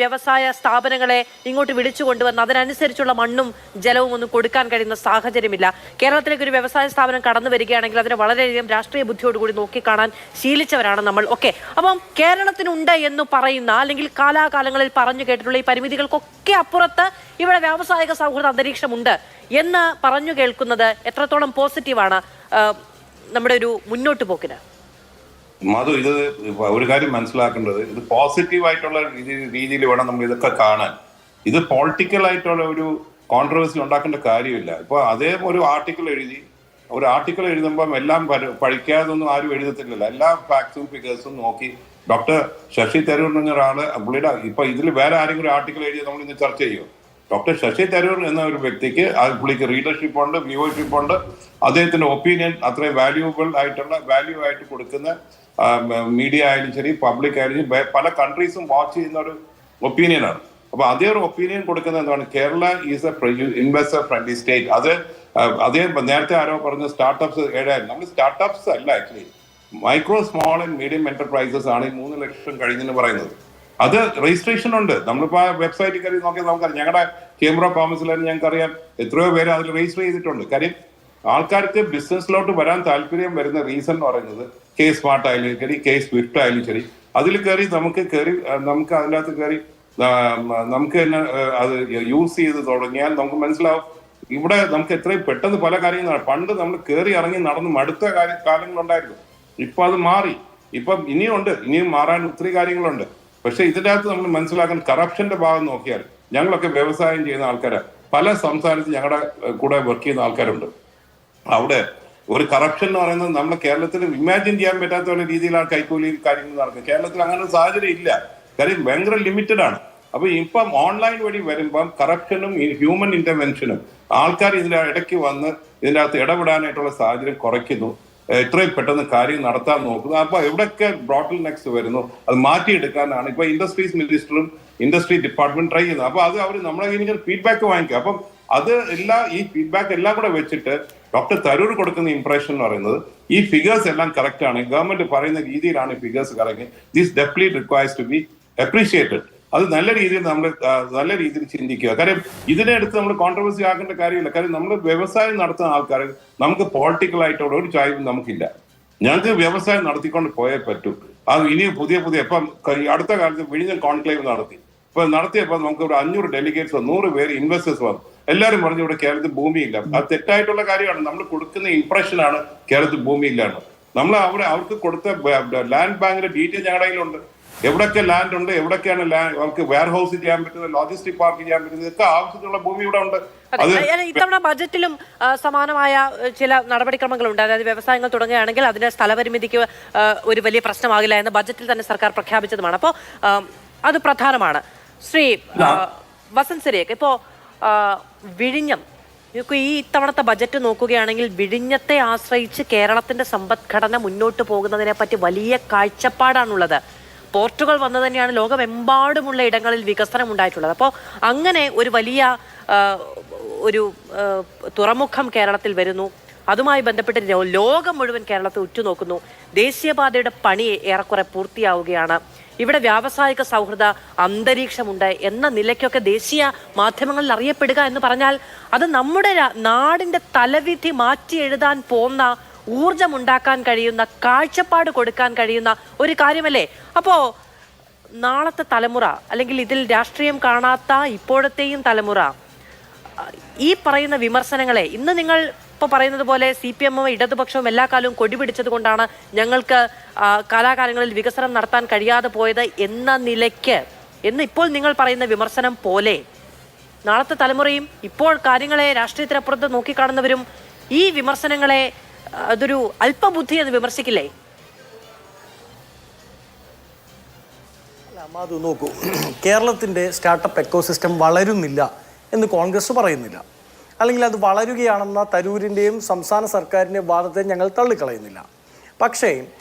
വ്യവസായ സ്ഥാപനങ്ങളെ ഇങ്ങോട്ട് വിളിച്ചു കൊണ്ടുവന്ന് അതിനനുസരിച്ചുള്ള മണ്ണും ജലവും ഒന്നും കൊടുക്കാൻ കഴിയുന്ന സാഹചര്യമില്ല. കേരളത്തിലേക്ക് ഒരു വ്യവസായ സ്ഥാപനം കടന്നു വരികയാണെങ്കിൽ അതിനെ വളരെയധികം രാഷ്ട്രീയ ബുദ്ധിയോടുകൂടി നോക്കിക്കാണാൻ ശീലിച്ചവരാണ് നമ്മൾ. ഓക്കെ, അപ്പം കേരളത്തിനുണ്ട് എന്ന് പറയുന്ന അല്ലെങ്കിൽ കാലാകാലങ്ങളിൽ പറഞ്ഞു കേട്ടിട്ടുള്ള ഈ പരിമിതികൾക്കൊക്കെ അപ്പുറത്ത് ഇവിടെ വ്യാവസായിക സൗഹൃദ അന്തരീക്ഷമുണ്ട് എന്ന് പറഞ്ഞു കേൾക്കുന്നത് എത്രത്തോളം പോസിറ്റീവാണ് നമ്മുടെ ഒരു മുന്നോട്ട് പോക്കിന്? മധു, ഇത് ഒരു കാര്യം മനസ്സിലാക്കേണ്ടത്, ഇത് പോസിറ്റീവായിട്ടുള്ള രീതിയിൽ വേണം നമ്മൾ ഇതൊക്കെ കാണാൻ. ഇത് പൊളിറ്റിക്കൽ ആയിട്ടുള്ള ഒരു കോൺട്രവേഴ്സി ഉണ്ടാക്കേണ്ട കാര്യമില്ല. ഇപ്പൊ അതേ ഒരു ആർട്ടിക്കിൾ എഴുതുമ്പം എല്ലാം പഠിക്കാതൊന്നും ആരും എഴുതത്തില്ലല്ലോ. എല്ലാ ഫാക്ട്സും ഫിഗേഴ്സും നോക്കി ഡോക്ടർ ശശി തരൂർ എന്ന ഒരാള് പുള്ളിയുടെ ഇപ്പൊ ഇതിൽ വേറെ ആരെങ്കിലും ആർട്ടിക്കിൾ എഴുതി നമ്മൾ ഇന്ന് ചർച്ച ചെയ്യും. ഡോക്ടർ ശശി തരൂർ എന്ന ഒരു വ്യക്തിക്ക് പുള്ളിക്ക് റീഡർഷിപ്പ് ഉണ്ട്, വ്യൂവർഷിപ്പ് ഉണ്ട്. അദ്ദേഹത്തിന്റെ ഒപ്പീനിയൻ അത്രയും വാല്യൂ ആയിട്ട് കൊടുക്കുന്ന മീഡിയ ആയാലും ശരി, പബ്ലിക് ആയാലും ശരി, പല കൺട്രീസും വാച്ച് ചെയ്യുന്ന ഒരു ഒപ്പീനിയനാണ്. അപ്പൊ അതേ ഒരു ഒപ്പീനിയൻ കൊടുക്കുന്ന എന്താണ്, Kerala is A investor friendly state. അദ്ദേഹം നേരത്തെ ആരോ പറഞ്ഞ സ്റ്റാർട്ടപ്സ് 7,000. നമ്മൾ സ്റ്റാർട്ടപ്സ് അല്ല, actually micro small and medium enterprises ആണ് ഈ 3 ലക്ഷം കഴിഞ്ഞെന്ന് പറയുന്നത്. അത് രജിസ്ട്രേഷൻ ഉണ്ട്. നമ്മളിപ്പോ ആ വെബ്സൈറ്റിൽ കയറി നോക്കിയാൽ നമുക്കറിയാം. ഞങ്ങളുടെ ചേംബർ ഓഫ് കോമേഴ്സിൽ ഞങ്ങൾക്കറിയാം എത്രയോ പേര് അതിൽ രജിസ്റ്റർ ചെയ്തിട്ടുണ്ട്. കാര്യം ആൾക്കാർക്ക് ബിസിനസ്സിലോട്ട് വരാൻ താല്പര്യം വരുന്ന റീസൺ എന്ന് പറയുന്നത് കെ സ്മാർട്ട് ആയാലും ശരി, കെ സ്വിഫ്റ്റ് ആയാലും ശരി, അതിൽ കയറി നമുക്ക് അതിൻ്റെ അകത്ത് കയറി നമുക്ക് തന്നെ അത് യൂസ് ചെയ്ത് തുടങ്ങിയാൽ നമുക്ക് മനസ്സിലാവും ഇവിടെ നമുക്ക് എത്രയും പെട്ടെന്ന് പല കാര്യങ്ങളാണ്. പണ്ട് നമ്മൾ കയറി ഇറങ്ങി നടന്ന് മടുത്ത കാലങ്ങളുണ്ടായിരുന്നു. ഇപ്പൊ അത് മാറി. ഇപ്പം ഇനിയും മാറാൻ ഒത്തിരി കാര്യങ്ങളുണ്ട്. പക്ഷെ ഇതിൻ്റെ അകത്ത് നമ്മൾ മനസ്സിലാക്കാൻ കറപ്ഷന്റെ ഭാഗം നോക്കിയാൽ, ഞങ്ങളൊക്കെ വ്യവസായം ചെയ്യുന്ന ആൾക്കാരാണ്. പല സംസ്ഥാനത്ത് ഞങ്ങളുടെ കൂടെ വർക്ക് ചെയ്യുന്ന ആൾക്കാരുണ്ട്. അവിടെ ഒരു കറപ്ഷൻ എന്ന് പറയുന്നത് നമ്മുടെ കേരളത്തിൽ ഇമാജിൻ ചെയ്യാൻ പറ്റാത്ത ഒരു രീതിയിലാണ് കൈക്കൂലി കാര്യങ്ങൾ നടക്കുന്നത്. കേരളത്തിൽ അങ്ങനെ ഒരു സാഹചര്യം ഇല്ല. കാര്യം ഭയങ്കര ലിമിറ്റഡ് ആണ്. അപ്പൊ ഇപ്പം ഓൺലൈൻ വഴി വരുമ്പം കറപ്ഷനും ഹ്യൂമൻ ഇന്റർവെൻഷനും ആൾക്കാർ ഇതിന്റെ ഇടയ്ക്ക് വന്ന് ഇതിൻ്റെ അകത്ത് ഇടപെടാനായിട്ടുള്ള സാഹചര്യം കുറയ്ക്കുന്നു. എത്രയും പെട്ടെന്ന് കാര്യം നടത്താൻ നോക്കുന്നു. അപ്പൊ എവിടെയൊക്കെ ബ്രോട്ടൽ നെക്സ്റ്റ് വരുന്നു അത് മാറ്റിയെടുക്കാനാണ് ഇപ്പൊ ഇൻഡസ്ട്രീസ് മിനിസ്റ്ററും ഇൻഡസ്ട്രി ഡിപ്പാർട്ട്മെന്റ് ട്രൈ ചെയ്യുന്നത്. അപ്പൊ അത് അവർ നമ്മളെ കഴിഞ്ഞാൽ ഫീഡ്ബാക്ക് വാങ്ങിക്കുക. അപ്പം അത് ഈ ഫീഡ്ബാക്ക് എല്ലാം കൂടെ വെച്ചിട്ട് ഡോക്ടർ തരൂർ കൊടുക്കുന്ന ഇംപ്രഷൻ എന്ന് പറയുന്നത് ഈ ഫിഗേഴ്സ് എല്ലാം കറക്റ്റ് ആണ്, ഗവൺമെന്റ് പറയുന്ന രീതിയിലാണ് ഈ figures correct. This definitely requires to be appreciated. അത് നല്ല രീതിയിൽ ചിന്തിക്കുക. കാര്യം ഇതിനെ എടുത്ത് നമ്മൾ കോൺട്രവേഴ്സി ആക്കേണ്ട കാര്യമില്ല. കാര്യം നമ്മൾ വ്യവസായം നടത്തുന്ന ആൾക്കാർ നമുക്ക് പൊളിറ്റിക്കൽ ആയിട്ടുള്ള ഒരു ചായ്വും നമുക്കില്ല. ഞങ്ങൾക്ക് വ്യവസായം നടത്തിക്കൊണ്ട് പോയേ പറ്റൂ. അത് ഇനി പുതിയ ഇപ്പം അടുത്ത കാലത്ത് വിഴിഞ്ഞം കോൺക്ലേവ് നടത്തിയപ്പോൾ നമുക്ക് ഒരു 500 ഡെലിഗേറ്റ്സ് 100 പേര് ഇൻവെസ്റ്റേഴ്സ് വന്നു. എല്ലാവരും പറഞ്ഞു ഇവിടെ കേരളത്തിൽ ഭൂമിയില്ല. അത് തെറ്റായിട്ടുള്ള കാര്യമാണ്. നമ്മൾ കൊടുക്കുന്ന ഇംപ്രഷനാണ് കേരളത്തിൽ ഭൂമിയില്ലാണ്. നമ്മൾ അവർക്ക് കൊടുത്ത ലാൻഡ് ബാങ്കിന്റെ ഡീറ്റെയിൽ ഞങ്ങളുടെ കയ്യിലുണ്ട്. എവിടെയൊക്കെ ലാൻഡ് ഉണ്ട്, എവിടെയൊക്കെയാണ് അവർക്ക് വെയർ ഹൗസ് ചെയ്യാൻ പറ്റുന്നത്, ലോജിസ്റ്റിക് പാർക്ക് ചെയ്യാൻ പറ്റുന്നത്, ഇതൊക്കെ ആവശ്യത്തിനുള്ള ഭൂമി ഇവിടെ ഉണ്ട്. ഇത്തവണ ബജറ്റിലും സമാനമായ ചില നടപടിക്രമങ്ങളുണ്ട്. അതായത് വ്യവസായങ്ങൾ തുടങ്ങുകയാണെങ്കിൽ അതിന്റെ സ്ഥലപരിമിതിക്ക് ഒരു വലിയ പ്രശ്നമാകില്ല എന്ന് ബജറ്റിൽ തന്നെ സർക്കാർ പ്രഖ്യാപിച്ചതുമാണ്. അപ്പോൾ അത് പ്രധാനമാണ്. ശ്രീ വസന്ത് സിരേഖ്, ഇപ്പോ വിഴിഞ്ഞം ഈ ഇത്തവണത്തെ ബജറ്റ് നോക്കുകയാണെങ്കിൽ വിഴിഞ്ഞത്തെ ആശ്രയിച്ച് കേരളത്തിന്റെ സമ്പദ്ഘടന മുന്നോട്ട് പോകുന്നതിനെ പറ്റി വലിയ കാഴ്ചപ്പാടാണുള്ളത്. പോർട്ടുകൾ വന്നു തന്നെയാണ് ലോകമെമ്പാടുമുള്ള ഇടങ്ങളിൽ വികസനം ഉണ്ടായിട്ടുള്ളത്. അപ്പോൾ അങ്ങനെ ഒരു വലിയ ഒരു തുറമുഖം കേരളത്തിൽ വരുന്നു. അതുമായി ബന്ധപ്പെട്ട് ലോകം മുഴുവൻ കേരളത്തെ ഉറ്റുനോക്കുന്നു. ദേശീയപാതയുടെ പണി ഏറെക്കുറെ പൂർത്തിയാവുകയാണ്. ഇവിടെ വ്യാവസായിക സൗഹൃദ അന്തരീക്ഷമുണ്ട് എന്ന നിലയ്ക്കൊക്കെ ദേശീയ മാധ്യമങ്ങളിൽ അറിയപ്പെടുക എന്ന് പറഞ്ഞാൽ അത് നമ്മുടെ നാടിന്റെ തലവിധി മാറ്റി എഴുതാൻ പോന്ന ഊർജമുണ്ടാക്കാൻ കഴിയുന്ന, കാഴ്ചപ്പാട് കൊടുക്കാൻ കഴിയുന്ന ഒരു കാര്യമല്ലേ? അപ്പോൾ നാളത്തെ തലമുറ അല്ലെങ്കിൽ ഇതിൽ രാഷ്ട്രീയം കാണാത്ത ഇപ്പോഴത്തെയും തലമുറ ഈ പറയുന്ന വിമർശനങ്ങളെ, ഇന്ന് നിങ്ങൾ ഇപ്പോൾ പറയുന്നത് പോലെ CPM-ഉം ഇടതുപക്ഷവും എല്ലാ കാലവും കൊടിപിടിച്ചത് കൊണ്ടാണ് ഞങ്ങൾക്ക് കാലാകാലങ്ങളിൽ വികസനം നടത്താൻ കഴിയാതെ പോയത് എന്ന നിലയ്ക്ക് എന്ന് ഇപ്പോൾ നിങ്ങൾ പറയുന്ന വിമർശനം പോലെ നാളത്തെ തലമുറയും ഇപ്പോൾ കാര്യങ്ങളെ രാഷ്ട്രീയത്തിനപ്പുറത്ത് നോക്കിക്കാണുന്നവരും ഈ വിമർശനങ്ങളെ അതൊരു അല്പബുദ്ധി എന്ന് വിമർശിക്കില്ലേ? അത് നോക്കൂ, കേരളത്തിൻ്റെ സ്റ്റാർട്ടപ്പ് എക്കോസിസ്റ്റം വളരുന്നില്ല എന്ന് കോൺഗ്രസ് പറയുന്നില്ല, അല്ലെങ്കിൽ അത് വളരുകയാണെന്ന തരൂരിൻ്റെയും സംസ്ഥാന സർക്കാരിൻ്റെയും വാദത്തെ ഞങ്ങൾ തള്ളിക്കളയുന്നില്ല. പക്ഷേ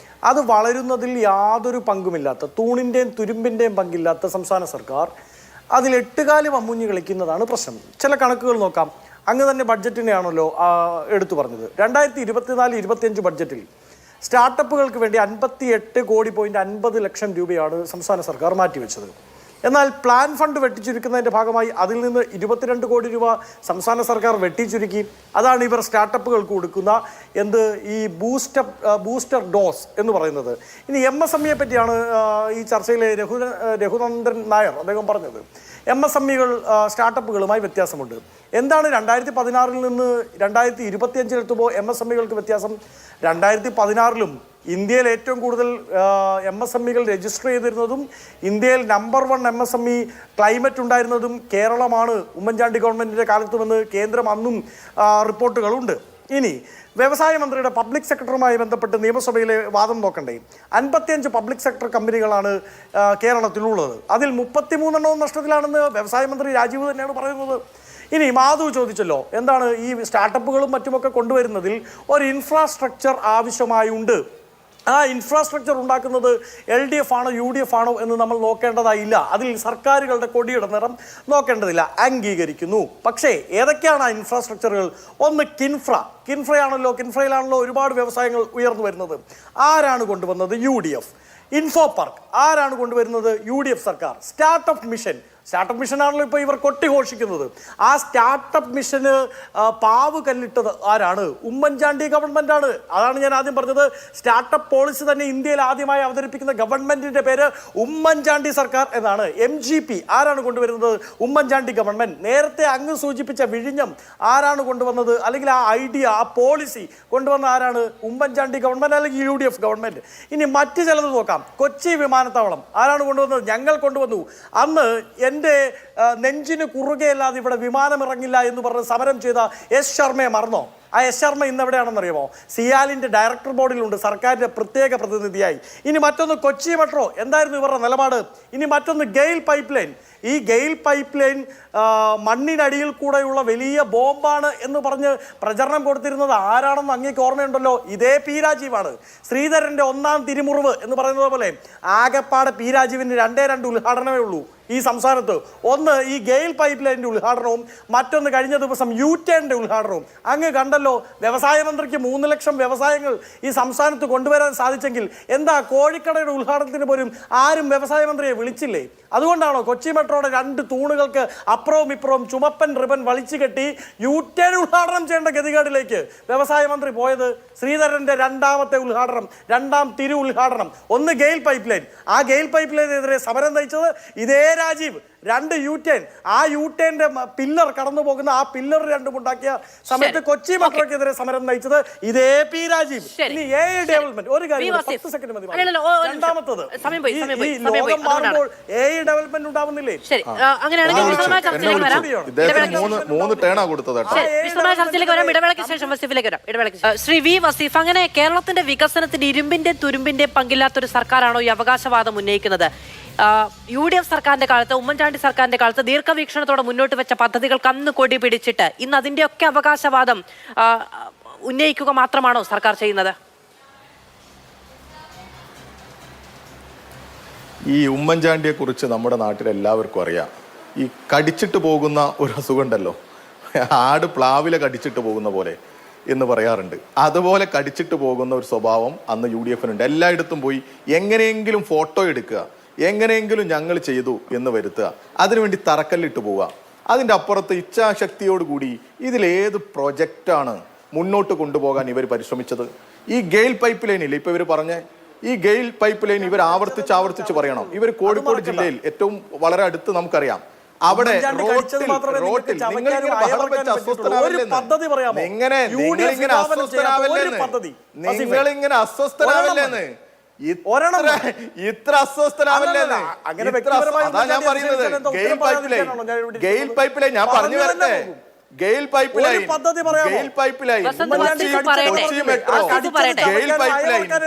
അത് വളരുന്നതിൽ യാതൊരു പങ്കുമില്ലാത്ത, തൂണിൻ്റെയും തുരുമ്പിൻ്റെയും പങ്കില്ലാത്ത സംസ്ഥാന സർക്കാർ അതിൽ 8 കാലും അമ്മുഞ്ഞ് കളിക്കുന്നതാണ് പ്രശ്നം. ചില കണക്കുകൾ നോക്കാം. അങ്ങ് തന്നെ ബഡ്ജറ്റിനെയാണല്ലോ എടുത്തു പറഞ്ഞത്. 2024-25 ബഡ്ജറ്റിൽ സ്റ്റാർട്ടപ്പുകൾക്ക് വേണ്ടി 58.50 രൂപയാണ് സംസ്ഥാന സർക്കാർ മാറ്റിവെച്ചത്. എന്നാൽ പ്ലാൻ ഫണ്ട് വെട്ടിച്ചുരുക്കുന്നതിൻ്റെ ഭാഗമായി അതിൽ നിന്ന് 22 കോടി രൂപ സംസ്ഥാന സർക്കാർ വെട്ടിച്ചുരുക്കി. അതാണ് ഇവർ സ്റ്റാർട്ടപ്പുകൾക്ക് കൊടുക്കുന്ന ഈ ബൂസ്റ്റർ ഡോസ് എന്ന് പറയുന്നത്. ഇനി MSME പറ്റിയാണ് ഈ ചർച്ചയിലെ രഘുനന്ദൻ നായർ അദ്ദേഹം പറഞ്ഞത്. MSMEകൾ സ്റ്റാർട്ടപ്പുകളുമായി വ്യത്യാസമുണ്ട്. എന്താണ് 2016 നിന്ന് 2025 എത്തുമ്പോൾ MSMEകൾക്ക് വ്യത്യാസം? 2016 ഇന്ത്യയിൽ ഏറ്റവും കൂടുതൽ MSMEകൾ രജിസ്റ്റർ ചെയ്തിരുന്നതും ഇന്ത്യയിൽ നമ്പർ 1 MSME ക്ലൈമറ്റ് ഉണ്ടായിരുന്നതും കേരളമാണ് ഉമ്മൻചാണ്ടി ഗവൺമെൻറ്റിൻ്റെ കാലത്തുമെന്ന് കേന്ദ്രം അന്നും റിപ്പോർട്ടുകളുണ്ട്. ഇനി വ്യവസായ മന്ത്രിയുടെ പബ്ലിക് സെക്ടറുമായി ബന്ധപ്പെട്ട് നിയമസഭയിലെ വാദം നോക്കണ്ടേ? 55 പബ്ലിക് സെക്ടർ കമ്പനികളാണ് കേരളത്തിലുള്ളത്. അതിൽ 33 നഷ്ടത്തിലാണെന്ന് വ്യവസായ മന്ത്രി രാജീവ് തന്നെയാണ് പറയുന്നത്. ഇനി മാധു ചോദിച്ചല്ലോ, എന്താണ് ഈ സ്റ്റാർട്ടപ്പുകളും മറ്റുമൊക്കെ കൊണ്ടുവരുന്നതിൽ ഒരു ഇൻഫ്രാസ്ട്രക്ചർ ആവശ്യമായുണ്ട്. ആ ഇൻഫ്രാസ്ട്രക്ചർ ഉണ്ടാക്കുന്നത് LDF ആണോ UDF ആണോ എന്ന് നമ്മൾ നോക്കേണ്ടതായില്ല. അതിൽ സർക്കാരുകളുടെ കൊടിയുടെ നിറം നോക്കേണ്ടതില്ല, അംഗീകരിക്കുന്നു. പക്ഷേ ഏതൊക്കെയാണ് ആ ഇൻഫ്രാസ്ട്രക്ചറുകൾ? ഒന്ന് കിൻഫ്രയിലാണല്ലോ ഒരുപാട് വ്യവസായങ്ങൾ ഉയർന്നു വരുന്നത്. ആരാണ് കൊണ്ടുവന്നത്? UDF. ഇൻഫോ പാർക്ക് ആരാണ് കൊണ്ടുവരുന്നത്? UDF സർക്കാർ. സ്റ്റാർട്ടപ്പ് മിഷനാണല്ലോ ഇപ്പോൾ ഇവർ കൊട്ടിഘോഷിക്കുന്നത്. ആ സ്റ്റാർട്ടപ്പ് മിഷന് പാവ് കല്ലിട്ടത് ആരാണ്? ഉമ്മൻചാണ്ടി ഗവൺമെൻറ്റാണ്. അതാണ് ഞാൻ ആദ്യം പറഞ്ഞത്. സ്റ്റാർട്ടപ്പ് പോളിസി തന്നെ ഇന്ത്യയിൽ ആദ്യമായി അവതരിപ്പിക്കുന്ന ഗവൺമെൻറ്റിൻ്റെ പേര് ഉമ്മൻചാണ്ടി സർക്കാർ എന്നാണ്. MGP ആരാണ് കൊണ്ടുവരുന്നത്? ഉമ്മൻചാണ്ടി ഗവൺമെൻറ്. നേരത്തെ അങ്ങ് സൂചിപ്പിച്ച വിഴിഞ്ഞം ആരാണ് കൊണ്ടുവന്നത്? അല്ലെങ്കിൽ ആ ഐഡിയ, ആ പോളിസി കൊണ്ടുവന്ന ആരാണ്? ഉമ്മൻചാണ്ടി ഗവൺമെൻറ് അല്ലെങ്കിൽ UDF ഗവൺമെൻറ്. ഇനി മറ്റ് ചിലത് നോക്കാം. കൊച്ചി വിമാനത്താവളം ആരാണ് കൊണ്ടുവന്നത്? ഞങ്ങൾ കൊണ്ടുവന്നു. അന്ന് എൻ്റെ നെഞ്ചിന് കുറുകയല്ലാതെ ഇവിടെ വിമാനം ഇറങ്ങില്ല എന്ന് പറഞ്ഞ് സമരം ചെയ്ത S. ശർമ്മയെ മറന്നോ? ആ S. ശർമ്മ ഇന്ന് എവിടെയാണെന്നറിയുമോ? സിയാലിൻ്റെ ഡയറക്ടർ ബോർഡിലുണ്ട്, സർക്കാരിൻ്റെ പ്രത്യേക പ്രതിനിധിയായി. ഇനി മറ്റൊന്ന് കൊച്ചി മെട്രോ, എന്തായിരുന്നു ഇവരുടെ നിലപാട്? ഇനി മറ്റൊന്ന് ഗെയിൽ പൈപ്പ് ലൈൻ. ഈ ഗെയിൽ പൈപ്പ് ലൈൻ മണ്ണിനടിയിൽ കൂടെയുള്ള വലിയ ബോംബാണ് എന്ന് പറഞ്ഞ് പ്രചരണം കൊടുത്തിരുന്നത് ആരാണെന്ന് അങ്ങേക്ക് ഓർമ്മയുണ്ടല്ലോ? ഇതേ P. രാജീവാണ്. ശ്രീധരൻ്റെ 1ാം തിരുമുറിവ് എന്ന് പറയുന്നത് പോലെ ആകെപ്പാട് P. രാജീവിന് 2 ഉദ്ഘാടനമേ ഉള്ളൂ ഈ സംസ്ഥാനത്ത്. ഒന്ന് ഈ ഗെയിൽ പൈപ്പ് ലൈനിൻ്റെ ഉദ്ഘാടനവും മറ്റൊന്ന് കഴിഞ്ഞ ദിവസം U-ടേണിൻ്റെ ഉദ്ഘാടനവും. അങ്ങ് കണ്ടല്ലോ, വ്യവസായ മന്ത്രിക്ക് 3 ലക്ഷം വ്യവസായങ്ങൾ ഈ സംസ്ഥാനത്ത് കൊണ്ടുവരാൻ സാധിച്ചെങ്കിൽ എന്താ കോഴിക്കടയുടെ ഉദ്ഘാടനത്തിന് പോലും ആരും വ്യവസായ മന്ത്രിയെ വിളിച്ചില്ലേ? അതുകൊണ്ടാണോ കൊച്ചി മെട്രോയുടെ 2 തൂണുകൾക്ക് അപ്പുറവും ഇപ്പുറവും ചുമപ്പൻ റിബൻ വലിച്ചു കെട്ടി U-ടേൺ ഉദ്ഘാടനം ചെയ്യേണ്ട ഗതികേടിലേക്ക് വ്യവസായ മന്ത്രി പോയത്? ശ്രീധരൻ്റെ 2ാമത്തെ ഉദ്ഘാടനം, 2ാം തിരു ഉദ്ഘാടനം. ഒന്ന് ഗെയിൽ പൈപ്പ് ലൈൻ. ആ ഗെയിൽ പൈപ്പ് ലൈനെതിരെ സമരം നയിച്ചത് ഇതേ രാജീവ്. 2 U-ടേൺ. ആ U-ടേണിന്റെ പില്ലർ കടന്നു പോകുന്ന ആ പില്ലർ 2 ഉണ്ടാക്കിയ സമയത്ത് കൊച്ചി മെട്രോക്കെതിരെ സമരം നയിച്ചത് ഇതേ P. രാജീവ്. ഇനി AI ഡെവലപ്മെന്റ്, ഒരു കാര്യം 10 സെക്കൻഡ് മതി. രണ്ടാമത്തത്, ഈ ലോകം മാറുമ്പോൾ AI ഡെവലപ്മെന്റ് ഉണ്ടാവുന്നില്ലേ? ശ്രീ V. വസീഫ്, അങ്ങനെ കേരളത്തിന്റെ വികസനത്തിന് ഇരുമ്പിന്റെ തുരുമ്പിന്റെ പങ്കില്ലാത്തൊരു സർക്കാരാണോ ഈ അവകാശവാദം ഉന്നയിക്കുന്നത്? UDF സർക്കാരിന്റെ കാലത്ത്, ഉമ്മൻചാണ്ടി സർക്കാരിന്റെ കാലത്ത് ദീർഘവീക്ഷണത്തോടെ മുന്നോട്ട് വെച്ച പദ്ധതികൾക്ക് അന്ന് കൊടി പിടിച്ചിട്ട് ഇന്ന് അതിന്റെയൊക്കെ അവകാശവാദം ഉന്നയിക്കുക മാത്രമാണോ സർക്കാർ ചെയ്യുന്നത്? ഈ ഉമ്മൻചാണ്ടിയെ കുറിച്ച് നമ്മുടെ നാട്ടിൽ എല്ലാവർക്കും അറിയാം. ഈ കടിച്ചിട്ട് പോകുന്ന ഒരു അസുഖമുണ്ടല്ലോ, ആട് പ്ലാവിലെ കടിച്ചിട്ട് പോകുന്ന പോലെ എന്ന് പറയാറുണ്ട്. അതുപോലെ കടിച്ചിട്ട് പോകുന്ന ഒരു സ്വഭാവം അന്ന് UDFനുണ്ട്. എല്ലായിടത്തും പോയി എങ്ങനെയെങ്കിലും ഫോട്ടോ എടുക്കുക, എങ്ങനെയെങ്കിലും ഞങ്ങൾ ചെയ്തു എന്ന് വരുത്തുക, അതിനുവേണ്ടി തറക്കല്ലിട്ട് പോവുക. അതിൻ്റെ അപ്പുറത്ത് ഇച്ഛാശക്തിയോടുകൂടി ഇതിലേത് പ്രൊജക്റ്റാണ് മുന്നോട്ട് കൊണ്ടുപോകാൻ ഇവർ പരിശ്രമിച്ചത്? ഈ ഗെയിൽ പൈപ്പ് ലൈനിൽ ഇപ്പൊ ഇവർ പറഞ്ഞ ഈ ഗെയിൽ പൈപ്പ് ലൈൻ ഇവർ ആവർത്തിച്ച് പറയണം. ഇവർ കോഴിക്കോട് ജില്ലയിൽ ഏറ്റവും വളരെ അടുത്ത് നമുക്കറിയാം. അവിടെ റോട്ടിൽ നിങ്ങളിങ്ങനെ അസ്വസ്ഥനാവല്ലേന്ന് ഇത്ര അസ്വസ്ഥനാവല്ലേന്ന്. ഞാൻ പറയുന്നത് ഗെയിൽ പൈപ്പ് ലൈൻ ഞാൻ പറഞ്ഞു വരട്ടെ. GAIL pipe line,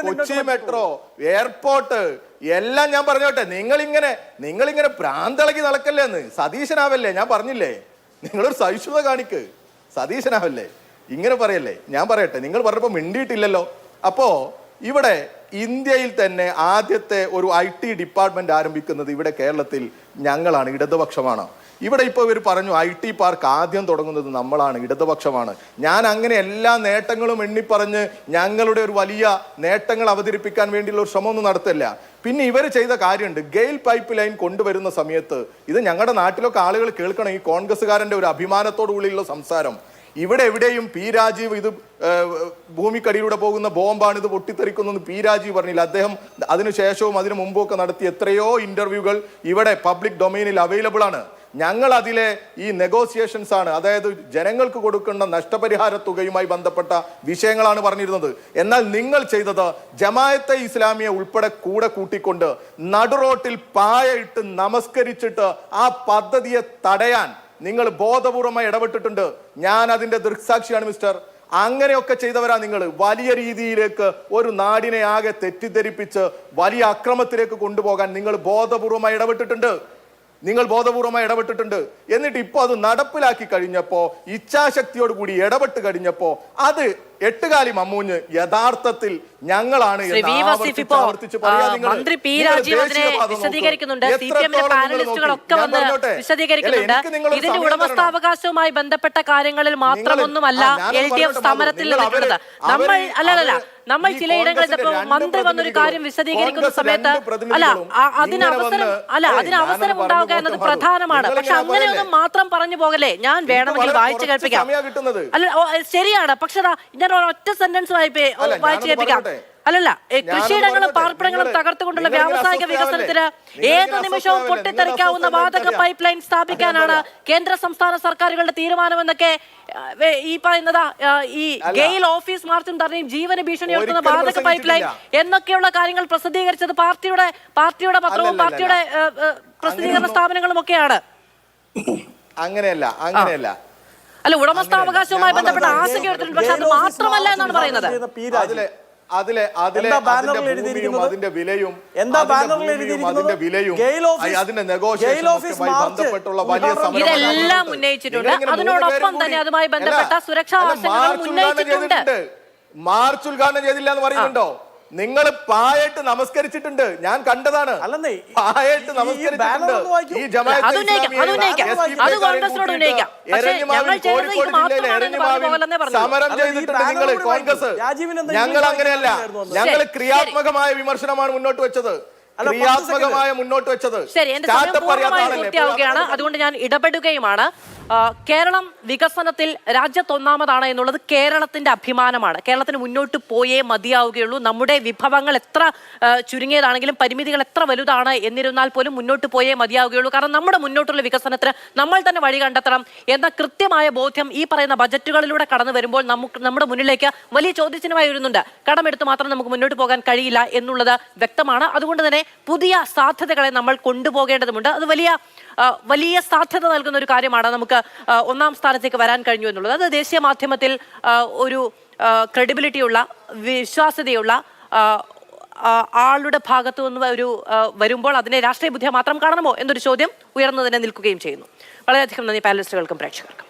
Kochi metro, airport എല്ലാം ഞാൻ പറഞ്ഞോട്ടെ. നിങ്ങളിങ്ങനെ പ്രാന്തളകി നടക്കല്ലേന്ന്. സതീശനാവല്ലേ? ഞാൻ പറഞ്ഞില്ലേ, നിങ്ങളൊരു സഹിഷ്ണുത കാണിക്ക്. സതീശനാവല്ലേ? ഇങ്ങനെ പറയല്ലേ? ഞാൻ പറയട്ടെ, നിങ്ങൾ പറഞ്ഞപ്പോ മിണ്ടിയിട്ടില്ലല്ലോ. അപ്പോ ഇവിടെ ഇന്ത്യയിൽ തന്നെ ആദ്യത്തെ ഒരു IT ഡിപ്പാർട്ട്മെന്റ് ആരംഭിക്കുന്നത് ഇവിടെ കേരളത്തിൽ ഞങ്ങളാണ്, ഇടതുപക്ഷമാണ്. ഇവിടെ ഇപ്പോൾ ഇവർ പറഞ്ഞു IT പാർക്ക് ആദ്യം തുടങ്ങുന്നത് നമ്മളാണ്, ഇടതുപക്ഷമാണ്. ഞാൻ അങ്ങനെ എല്ലാ നേട്ടങ്ങളും എണ്ണിപ്പറഞ്ഞ് ഞങ്ങളുടെ ഒരു വലിയ നേട്ടങ്ങൾ അവതരിപ്പിക്കാൻ വേണ്ടിയുള്ള ഒരു ശ്രമമൊന്നും നടത്തില്ല. പിന്നെ ഇവർ ചെയ്ത കാര്യമുണ്ട്. ഗെയിൽ പൈപ്പ് ലൈൻ കൊണ്ടുവരുന്ന സമയത്ത്, ഇത് ഞങ്ങളുടെ നാട്ടിലൊക്കെ ആളുകൾ കേൾക്കണം, ഈ കോൺഗ്രസ്സുകാരൻ്റെ ഒരു അഭിമാനത്തോടു കൂടിയുള്ള സംസാരം. ഇവിടെ എവിടെയും P. രാജീവ് ഇത് ഭൂമിക്കടിയിലൂടെ പോകുന്ന ബോംബാണ്, ഇത് പൊട്ടിത്തെറിക്കുന്നു P. രാജീവ് പറഞ്ഞില്ല. അദ്ദേഹം അതിനുശേഷവും അതിനു മുമ്പും ഒക്കെ നടത്തിയ എത്രയോ ഇന്റർവ്യൂകൾ ഇവിടെ പബ്ലിക് ഡൊമൈനിൽ അവൈലബിൾ ആണ്. ഞങ്ങൾ അതിലെ ഈ നെഗോസിയേഷൻസ് ആണ്, അതായത് ജനങ്ങൾക്ക് കൊടുക്കേണ്ട നഷ്ടപരിഹാര തുകയുമായി ബന്ധപ്പെട്ട വിഷയങ്ങളാണ് പറഞ്ഞിരുന്നത്. എന്നാൽ നിങ്ങൾ ചെയ്തത് ജമാഅത്തെ ഇസ്ലാമിയെ ഉൾപ്പെടെ കൂടെ കൂട്ടിക്കൊണ്ട് നടുറോട്ടിൽ പായയിട്ട് നമസ്കരിച്ചിട്ട് ആ പദ്ധതിയെ തടയാൻ നിങ്ങൾ ബോധപൂർവമായി ഇടപെട്ടിട്ടുണ്ട്. ഞാൻ അതിന്റെ ദൃക്സാക്ഷിയാണ് മിസ്റ്റർ. അങ്ങനെയൊക്കെ ചെയ്തവരാ നിങ്ങൾ. വലിയ രീതിയിലേക്ക് ഒരു നാടിനെ ആകെ തെറ്റിദ്ധരിപ്പിച്ച് വലിയ അക്രമത്തിലേക്ക് കൊണ്ടുപോകാൻ നിങ്ങൾ ബോധപൂർവമായി ഇടപെട്ടിട്ടുണ്ട്. എന്നിട്ട് ഇപ്പൊ അത് നടപ്പിലാക്കി കഴിഞ്ഞപ്പോ, ഇച്ഛാശക്തിയോട് കൂടി ഇടപെട്ട് കഴിഞ്ഞപ്പോ, അത് എട്ടുകാലി മമ്മൂഞ്ഞ് യഥാർത്ഥത്തിൽ ഞങ്ങളാണ് മന്ത്രി P. രാജീവ് അതിനെ വിശദീകരിക്കുന്നുണ്ട്. CPM-ന്റെ പാനലിസ്റ്റുകളൊക്കെ വന്ന് വിശദീകരിക്കുന്നുണ്ട്. ഇതിന്റെ ഉടമസ്ഥാവകാശവുമായി ബന്ധപ്പെട്ട കാര്യങ്ങളിൽ മാത്രമൊന്നുമല്ല LDF സമരത്തിൽ നിൽക്കുന്നത്. നമ്മൾ ചിലയിടങ്ങളിൽ ഇപ്പോ മന്ത്രി വന്നൊരു കാര്യം വിശദീകരിക്കുന്ന സമയത്ത് അതിന് അവസരം ഉണ്ടാവുക എന്നത് പ്രധാനമാണ്. പക്ഷെ അങ്ങനെയൊന്നും മാത്രം പറഞ്ഞു പോകല്ലേ. ഞാൻ വേണമെങ്കിൽ വായിച്ചു കേൾപ്പിക്കാം. ശരിയാണ്. പക്ഷെ ഞാൻ ഒറ്റ സെന്റൻസ് വായിച്ചു കേൾപ്പിക്കാം. കൃഷിയിടങ്ങളും പാർപ്പിടങ്ങളും തകർത്തുകൊണ്ടുള്ള വ്യാവസായിക വികസനത്തിന് ഏത് നിമിഷവും പൊട്ടിത്തെറിക്കാവുന്ന വാതക പൈപ്പ് ലൈൻ സ്ഥാപിക്കാനാണ് കേന്ദ്ര സംസ്ഥാന സർക്കാരുകളുടെ തീരുമാനമെന്നൊക്കെ ഈ പറയുന്നത് ഈ ഗെയിൽ ഓഫീസ് മാർച്ചും തറയും ജീവന ഭീഷണി ഉയർത്തുന്ന വാതക പൈപ്പ് ലൈൻ എന്നൊക്കെയുള്ള കാര്യങ്ങൾ പ്രസിദ്ധീകരിച്ചത് പാർട്ടിയുടെ പത്രവും പാർട്ടിയുടെ പ്രസിദ്ധീകരണ സ്ഥാപനങ്ങളും ഒക്കെയാണ്. അങ്ങനെയല്ല ഉടമസ്ഥാവകാശവുമായി ബന്ധപ്പെട്ട ആശങ്ക എടുത്തിട്ടുണ്ട്. പക്ഷെ അത് മാത്രമല്ല എന്നാണ് പറയുന്നത്. അതിന്റെ വിലയും അതിന്റെ നെഗോഷിയേഷനുമായി ബന്ധപ്പെട്ടുള്ള വലിയ ഇതെല്ലാം ഉന്നയിച്ചിട്ടുണ്ട്. അതിനോടൊപ്പം തന്നെ അതുമായി ബന്ധപ്പെട്ട സുരക്ഷാ ആശങ്കകളും ഉന്നയിച്ചിട്ടുണ്ട്. മാർച്ച് ഉദ്ഘാടനം ചെയ്തില്ല എന്ന് പറയുന്നുണ്ടോ? നിങ്ങൾ പായായിട്ട് നമസ്കരിച്ചിട്ടുണ്ട്, ഞാൻ കണ്ടതാണ്. പായായിട്ട് നമസ്കരിച്ചിട്ടുണ്ട്. ഈ ജമാഅത്തെ സമരം ചെയ്തിട്ടുണ്ട് നിങ്ങൾ കോൺഗ്രസ്. ഞങ്ങൾ അങ്ങനെയല്ല, ഞങ്ങൾ ക്രിയാത്മകമായ വിമർശനമാണ് മുന്നോട്ട് വെച്ചത്. ശരി, എന്റെ സമയം പൂർണ്ണമായി പൂർത്തിയാവുകയാണ്. അതുകൊണ്ട് ഞാൻ ഇടപെടുകയുമാണ്. കേരളം വികസനത്തിൽ രാജ്യത്തൊന്നാമതാണ് എന്നുള്ളത് കേരളത്തിന്റെ അഭിമാനമാണ്. കേരളത്തിന് മുന്നോട്ട് പോയേ മതിയാവുകയുള്ളൂ. നമ്മുടെ വിഭവങ്ങൾ എത്ര ചുരുങ്ങിയതാണെങ്കിലും പരിമിതികൾ എത്ര വലുതാണ് എന്നിരുന്നാൽ പോലും മുന്നോട്ട് പോയേ മതിയാവുകയുള്ളൂ. കാരണം നമ്മുടെ മുന്നോട്ടുള്ള വികസനത്തിന് നമ്മൾ തന്നെ വഴി കണ്ടെത്തണം എന്ന കൃത്യമായ ബോധ്യം ഈ പറയുന്ന ബജറ്റുകളിലൂടെ കടന്നു വരുമ്പോൾ നമ്മുടെ മുന്നിലേക്ക് വലിയ ചോദ്യചിഹ്നമായി വരുന്നുണ്ട്. കടമെടുത്ത് മാത്രം നമുക്ക് മുന്നോട്ട് പോകാൻ കഴിയില്ല എന്നുള്ളത് വ്യക്തമാണ്. അതുകൊണ്ട് തന്നെ പുതിയ സാധ്യതകളെ നമ്മൾ കൊണ്ടുപോകേണ്ടതുണ്ട്. അത് വലിയ സാധ്യത നൽകുന്ന ഒരു കാര്യമാണ് നമുക്ക് ഒന്നാം സ്ഥാനത്തേക്ക് വരാൻ കഴിഞ്ഞു എന്നുള്ളത്. അത് ദേശീയ മാധ്യമത്തിൽ ഒരു ക്രെഡിബിലിറ്റിയുള്ള വിശ്വാസ്യതയുള്ള ആളുടെ ഭാഗത്തു നിന്ന് വരുമ്പോൾ അതിനെ രാഷ്ട്രീയ ബുദ്ധിയെ മാത്രം കാണണമോ എന്നൊരു ചോദ്യം ഉയർന്നു തന്നെ നിൽക്കുകയും ചെയ്യുന്നു. വളരെയധികം നന്ദി പാനലിസ്റ്റുകൾക്കും പ്രേക്ഷകർക്കും.